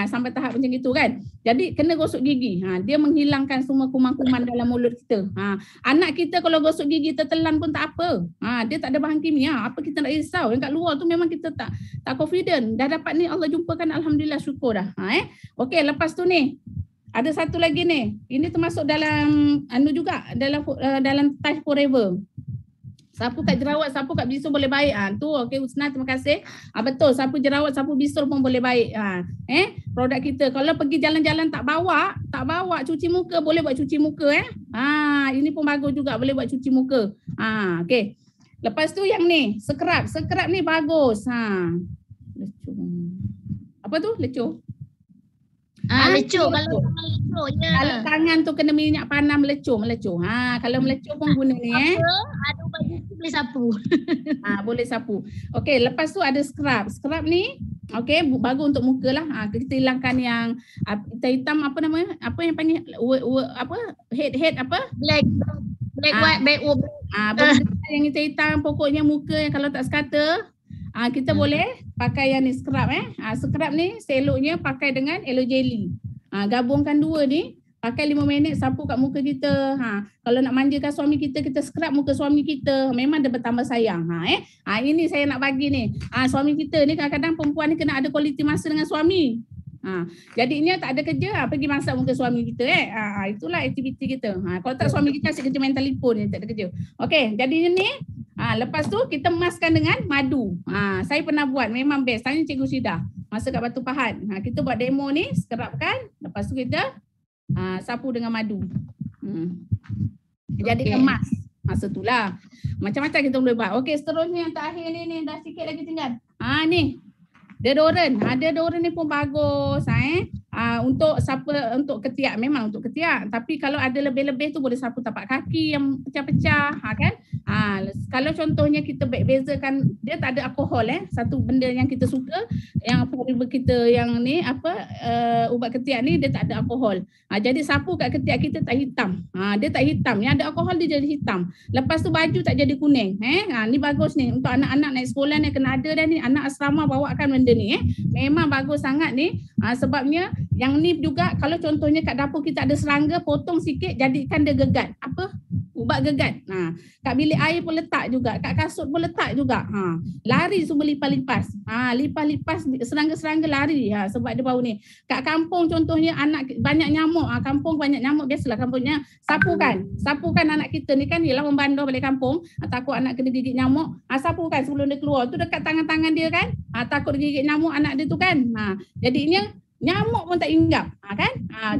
Sampai tahap macam itu kan. Jadi kena gosok gigi. Dia menghilangkan semua kuman-kuman dalam mulut kita. Anak kita kalau gosok gigi tertelan pun tak apa. Dia tak ada bahan kimia. Apa kita nak risau? Yang kat luar tu memang kita tak confident. Dah dapat ni Allah jumpakan, alhamdulillah, syukur dah. Okey, lepas tu ni ada satu lagi ni. Ini termasuk dalam juga dalam Touch Forever. Sapu kat jerawat, sapu kat bisul boleh baik. Tu okey Husna, terima kasih. Betul, sapu jerawat, sapu bisul pun boleh baik. Produk kita. Kalau pergi jalan-jalan tak bawa cuci muka, boleh buat cuci muka ini pun bagus juga, boleh buat cuci muka. Okey. Lepas tu yang ni, scrub. Scrub ni bagus. Lecuh. Apa tu? Lecuh. Lecuh. Kalau tangan lecuh je. Kalau tangan tu kena minyak panas melecuh. Kalau melecuh pun guna ni ada ubat gigi boleh sapu. Boleh sapu. Okey, lepas tu ada scrub. Scrub ni okey, bagus untuk muka lah. Kita hilangkan yang hitam apa namanya? Apa yang panggil head apa? Black white black. Yang hitam pokoknya muka yang kalau tak sekata kita boleh pakai yang ni scrub scrub ni seloknya pakai dengan aloe jelly. Gabungkan dua ni, pakai 5 minit sapu kat muka kita. Kalau nak manjakan suami kita, kita scrub muka suami kita. Memang dia bertambah sayang. Ini saya nak bagi ni. Suami kita ni kadang-kadang perempuan ni kena ada quality masa dengan suami. Jadinya tak ada kerja, pergi masak muka suami kita. Itulah aktiviti kita. Kalau tak suami kita asyik kerja main telefon ni, tak ada kerja. Okey, jadinya ni lepas tu kita emaskan dengan madu. Saya pernah buat, memang best. Tanya Cikgu Syida masa kat Batu Pahat. Kita buat demo ni, scrubkan. Lepas tu kita sapu dengan madu. Jadi emas. Masa tu lah. Macam-macam kita boleh buat. Okey, seterusnya yang terakhir ni dah sikit lagi tinggal. Ni. Deodorant. Deodorant ni pun bagus. untuk untuk ketiak, memang untuk ketiak. Tapi kalau ada lebih-lebih tu boleh sapu tapak kaki yang pecah-pecah, kan? Kalau contohnya kita bezakan, dia tak ada alkohol, satu benda yang kita suka, yang kita yang ni ubat ketiak ni dia tak ada alkohol. Jadi sapu kat ketiak kita tak hitam. Dia tak hitam, yang ada alkohol dia jadi hitam. Lepas tu baju tak jadi kuning. Ni bagus ni untuk anak-anak naik sekolah ni, kena ada dah ni, anak asrama bawakan benda ni. Memang bagus sangat ni. Sebabnya yang ni juga kalau contohnya kat dapur kita ada serangga, potong sikit jadikan dia gegat. Ubat gegat. Kat bilik air pun letak juga, kat kasut pun letak juga. Lari semua lipas-lipas. Lipas-lipas serangga-serangga lari sebab dia bau ni. Kat kampung contohnya anak banyak nyamuk, kampung banyak nyamuk, biasalah kampungnya sapukan anak kita ni kan, ialah membandor balik kampung, takut anak kena gigit nyamuk, sapukan sebelum dia keluar tu dekat tangan-tangan dia kan, takut digigit nyamuk anak dia tu kan. Jadinya nyamuk pun tak hinggap, kan?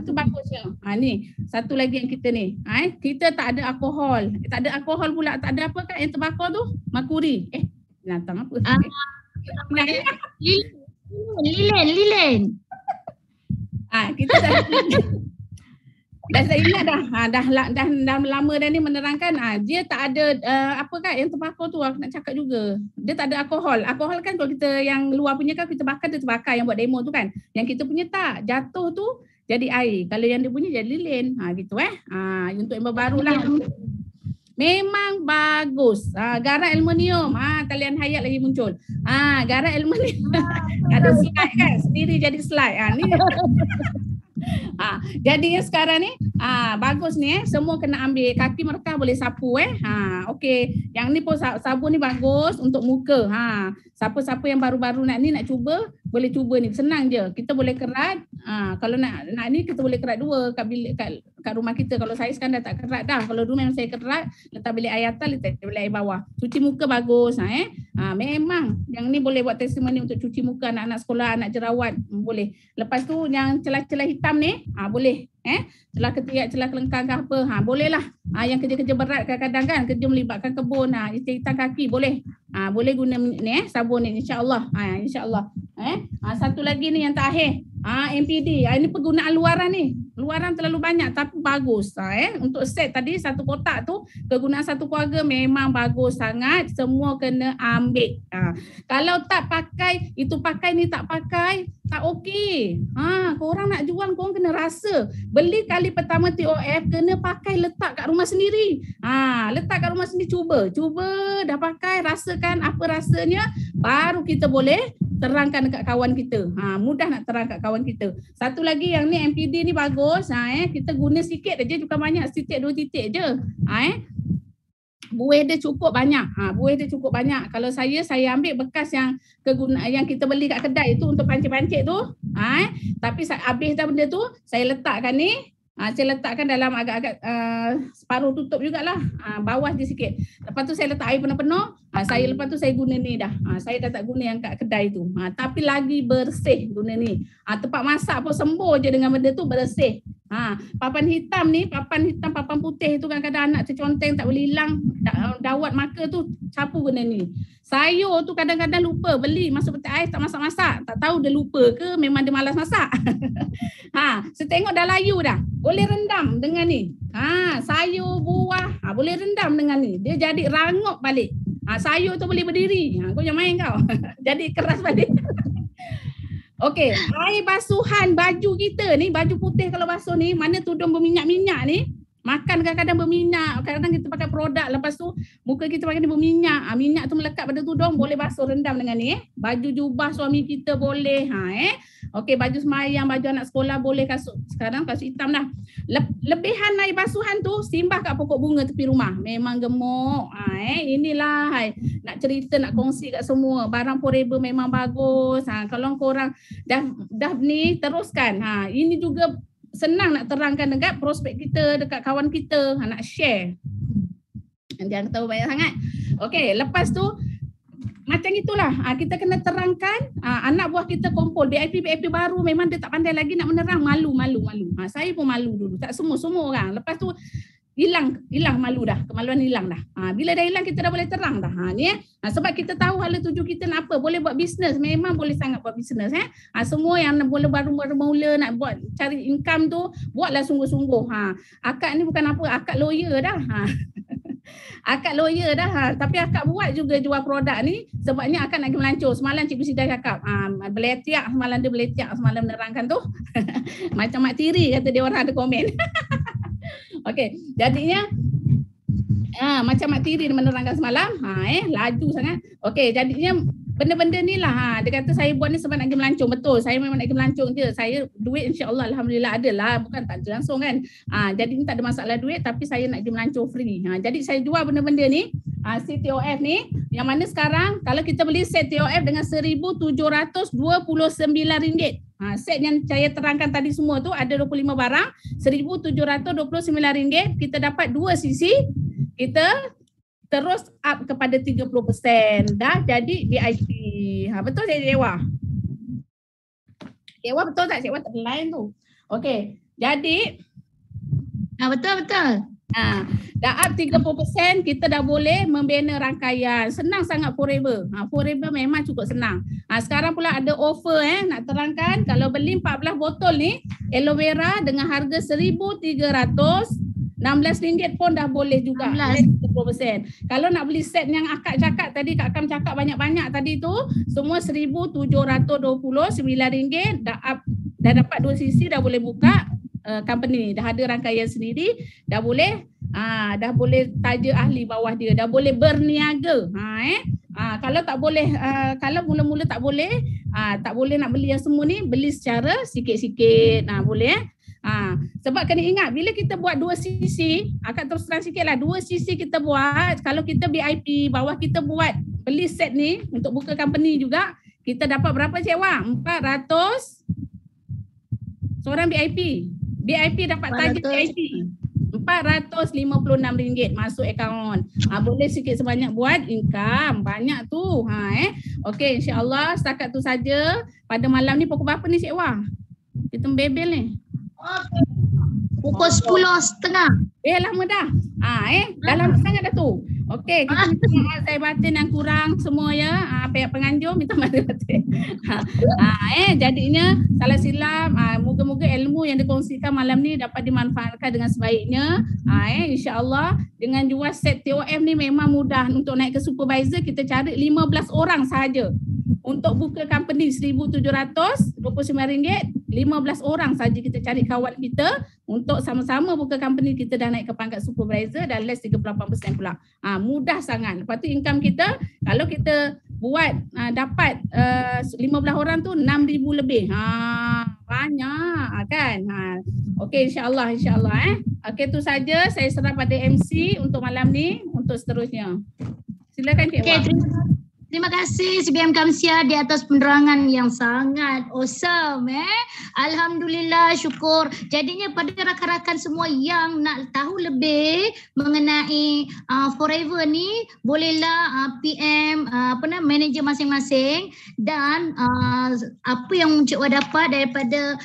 Itu bagusnya. Ni satu lagi yang kita ni, kita tak ada alkohol. Tak ada alkohol pula, tak ada apa kan yang terbakar tu? Makuri. Binatang apa? Lilen. Kita dah saya ingat dah lama dah ni menerangkan, dia tak ada apa kan yang terbakar tu, aku nak cakap juga. Dia tak ada alkohol. Alkohol kan kalau kita yang luar punya kan kita bakar, dia terbakar yang buat demo tu kan. Yang kita punya tak, jatuh tu jadi air. Kalau yang dia punya jadi lilin. Gitu untuk yang baru lah. Memang bagus. Garam aluminium. Talian hayat lagi muncul. Garam aluminium. Ada slide kan, sendiri jadi slide. Ni jadi sekarang ni bagus ni, semua kena ambil. Kaki mereka boleh sapu okey. Yang ni pun sabun ni bagus untuk muka. Siapa-siapa yang baru-baru nak cuba, boleh cuba ni. Senang je. Kita boleh kerat. Kalau nak ni kita boleh kerat dua kat rumah kita. Kalau saya sekarang dah tak kerat dah. Kalau dulu memang saya kerat, letak bilik air atas, letak bilik air bawah. Cuci muka bagus. Memang yang ni boleh buat testimoni untuk cuci muka anak-anak sekolah, anak jerawat, boleh. Lepas tu yang celah-celah hitam ni boleh. Celah ketiak, celah kelengkang ke apa, boleh lah. Yang kerja-kerja berat kadang-kadang kan, kerja melibatkan kebun, hitam kaki, boleh. Boleh guna ni sabun ni, insya-Allah. Insya-Allah. Satu lagi ni yang terakhir. MPD. Ini penggunaan luaran ni. Luaran terlalu banyak tapi bagus. Untuk set tadi satu kotak tu, kegunaan satu keluarga memang bagus sangat. Semua kena ambil. Kalau tak pakai, itu pakai ni tak pakai, tak okey. Korang nak jual, korang kena rasa. Beli kali pertama TOF, kena pakai, letak kat rumah sendiri. Letak kat rumah sendiri, cuba dah pakai, rasakan apa rasanya, baru kita boleh terangkan dekat kawan kita. Mudah nak terang kat kawan kita. Satu lagi yang ni MPD ni bagus. Kita guna sikit aja, bukan banyak, titik 2 titik je. Buih dia cukup banyak. Buih dia cukup banyak. Kalau saya ambil bekas yang yang kita beli kat kedai tu untuk pancit-pancit tu. Tapi habis dah benda tu, saya letakkan ni. Saya letakkan dalam agak-agak separuh tutup jugalah, bawah je sikit. Lepas tu saya letak air penuh-penuh. Lepas tu saya guna ni dah. Saya dah tak guna yang kat kedai tu. Tapi lagi bersih guna ni. Tempat masak pun sembuh je dengan benda tu, bersih. Papan hitam ni, papan putih tu kadang-kadang anak terconteng tak boleh hilang. Dawat maka tu sapu guna ni. Sayur tu kadang-kadang lupa beli, masuk peti ais tak masak-masak. Tak tahu dia lupa ke memang dia malas masak. Saya tengok dah layu dah. Boleh rendam dengan ni. Sayur, buah, boleh rendam dengan ni. Dia jadi rangup balik. Sayur tu boleh berdiri. Kau jangan main kau. Jadi keras balik. Okey, air basuhan baju kita ni, baju putih kalau basuh ni, mana tudung berminyak-minyak ni, makan kadang-kadang berminyak, kadang-kadang kita pakai produk, lepas tu muka kita pakai berminyak, minyak tu melekat pada tudung, boleh basuh rendam dengan ni. Baju jubah suami kita boleh. Okey, baju semayang, baju anak sekolah boleh, kasut sekarang kasut hitam dah. Lebihan air basuhan tu simbah kat pokok bunga tepi rumah. Memang gemuk. Inilah nak cerita, nak kongsi kat semua. Barang Forever memang bagus. Kalau korang dah ni teruskan. Ini juga senang nak terangkan dekat prospek kita, dekat kawan kita, nak share. Jangan tahu banyak sangat. Okey, lepas tu macam itulah, kita kena terangkan. Anak buah kita kumpul BIP baru, memang dia tak pandai lagi nak menerang, malu. Saya pun malu dulu, tak semua orang. Lepas tu hilang malu dah, kemaluan hilang dah. Bila dah hilang kita dah boleh terang dah. Ni sebab kita tahu hala tuju kita nak apa, boleh buat bisnes, memang boleh sangat buat bisnes semua yang boleh baru mula nak buat cari income tu buatlah sungguh-sungguh. Akak ni bukan apa, akak lawyer dah. Akak lawyer dah, tapi akak buat juga jual produk ni sebabnya akak nak pergi melancong. Semalam Cikgu Sida cakap, beletiak semalam dia beletiak semalam menerangkan tu. Macam Mak Tiri kata dia orang ada komen. Okey, jadinya macam Mak Tiri menerangkan semalam, laju sangat. Okey, jadinya benda-benda ni lah dia kata saya buat ni sebab nak pergi melancong. Betul, saya memang nak pergi melancong je. Saya duit insya-Allah alhamdulillah ada lah, bukan tak ada langsung kan. Jadi ni tak ada masalah duit, tapi saya nak pergi melancong free. Jadi saya jual benda-benda ni, CTOF ni, yang mana sekarang kalau kita beli set TOF dengan RM1,729. Set yang saya terangkan tadi semua tu ada 25 barang, RM1,729, kita dapat 2 sisi, kita terus up kepada 30%, dah jadi VIP. Betul tak Cik Ewa? Cik Ewa betul tak? Cik Ewa tak lain tu. Okey, jadi betul. Dah up 30%, kita dah boleh membina rangkaian. Senang sangat Forever. Forever memang cukup senang. Sekarang pula ada offer nak terangkan, kalau beli 14 botol ni aloe vera dengan harga RM1,316 pun dah boleh juga. 30%. Kalau nak beli set yang akak cakap tadi, Kak Kam cakap banyak-banyak tadi tu, semua RM1,729, dah up, dah dapat 2 sisi, dah boleh buka company, dah ada rangkaian sendiri, dah boleh taja ahli bawah dia, dah boleh berniaga. Kalau tak boleh, kalau mula-mula tak boleh nak beli yang semua ni, beli secara sikit-sikit, boleh sebab kena ingat bila kita buat 2 sisi, akak terus terang sikitlah, 2 sisi kita buat, kalau kita VIP bawah kita buat beli set ni untuk buka company juga, kita dapat berapa Cik Wang? 400 seorang VIP dapat taja VIP RM456 masuk akaun. Boleh sikit sebanyak buat income. Banyak tu. Okey, insya-Allah setakat tu saja. Pada malam ni pukul berapa ni Cik Wah? Kita membebel ni. Pukul 10.30. Lama dah. Dah lama sangat dah tu. Okey, kita minta maaf saya batin yang kurang semua ya. Pihak penganjur minta maaf batin. Jadinya salah silap. Moga-moga ilmu yang dikongsikan malam ni dapat dimanfaatkan dengan sebaiknya. InsyaAllah dengan jual set TOF ni memang mudah. Untuk naik ke supervisor kita cari 15 orang sahaja. Untuk buka company RM1,729, 15 orang saja kita cari kawan kita untuk sama-sama buka company, kita dah naik ke pangkat supervisor dan less 38% pula. Mudah sangat. Lepas tu income kita, kalau kita buat dapat 15 orang tu 6,000 lebih. Banyak kan. Okey, insya-Allah. Okey, tu saja saya serah pada MC untuk malam ni. Untuk seterusnya. Silakan Cik Wah. Terima kasih CBM Kamsia di atas penerangan yang sangat awesome. Alhamdulillah, syukur. Jadinya pada rakan-rakan semua yang nak tahu lebih mengenai Forever ni, bolehlah PM manager masing-masing, dan apa yang Cik Wah dapat daripada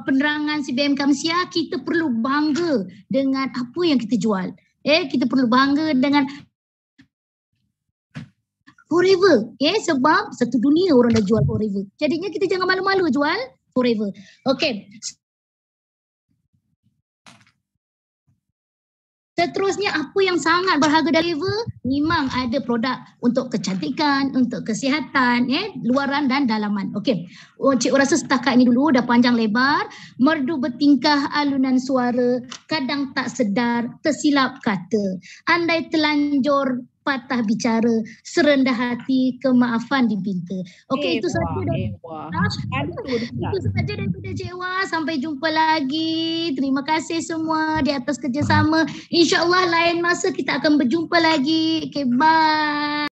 penerangan CBM Kamsia, kita perlu bangga dengan apa yang kita jual. Kita perlu bangga dengan Forever, sebab satu dunia orang dah jual Forever. Jadinya kita jangan malu-malu jual Forever. Okey. Seterusnya, apa yang sangat berharga dari Forever, memang ada produk untuk kecantikan, untuk kesihatan, luaran dan dalaman. Okey. Cik rasa setakat ini dulu, dah panjang lebar. Merdu bertingkah alunan suara, kadang tak sedar, tersilap kata. Andai telanjur patah bicara, serendah hati, kemaafan dibinta. Okey, itu saja daripada Cik Wah. Sampai jumpa lagi. Terima kasih semua di atas kerjasama. InsyaAllah lain masa kita akan berjumpa lagi. Okay, bye.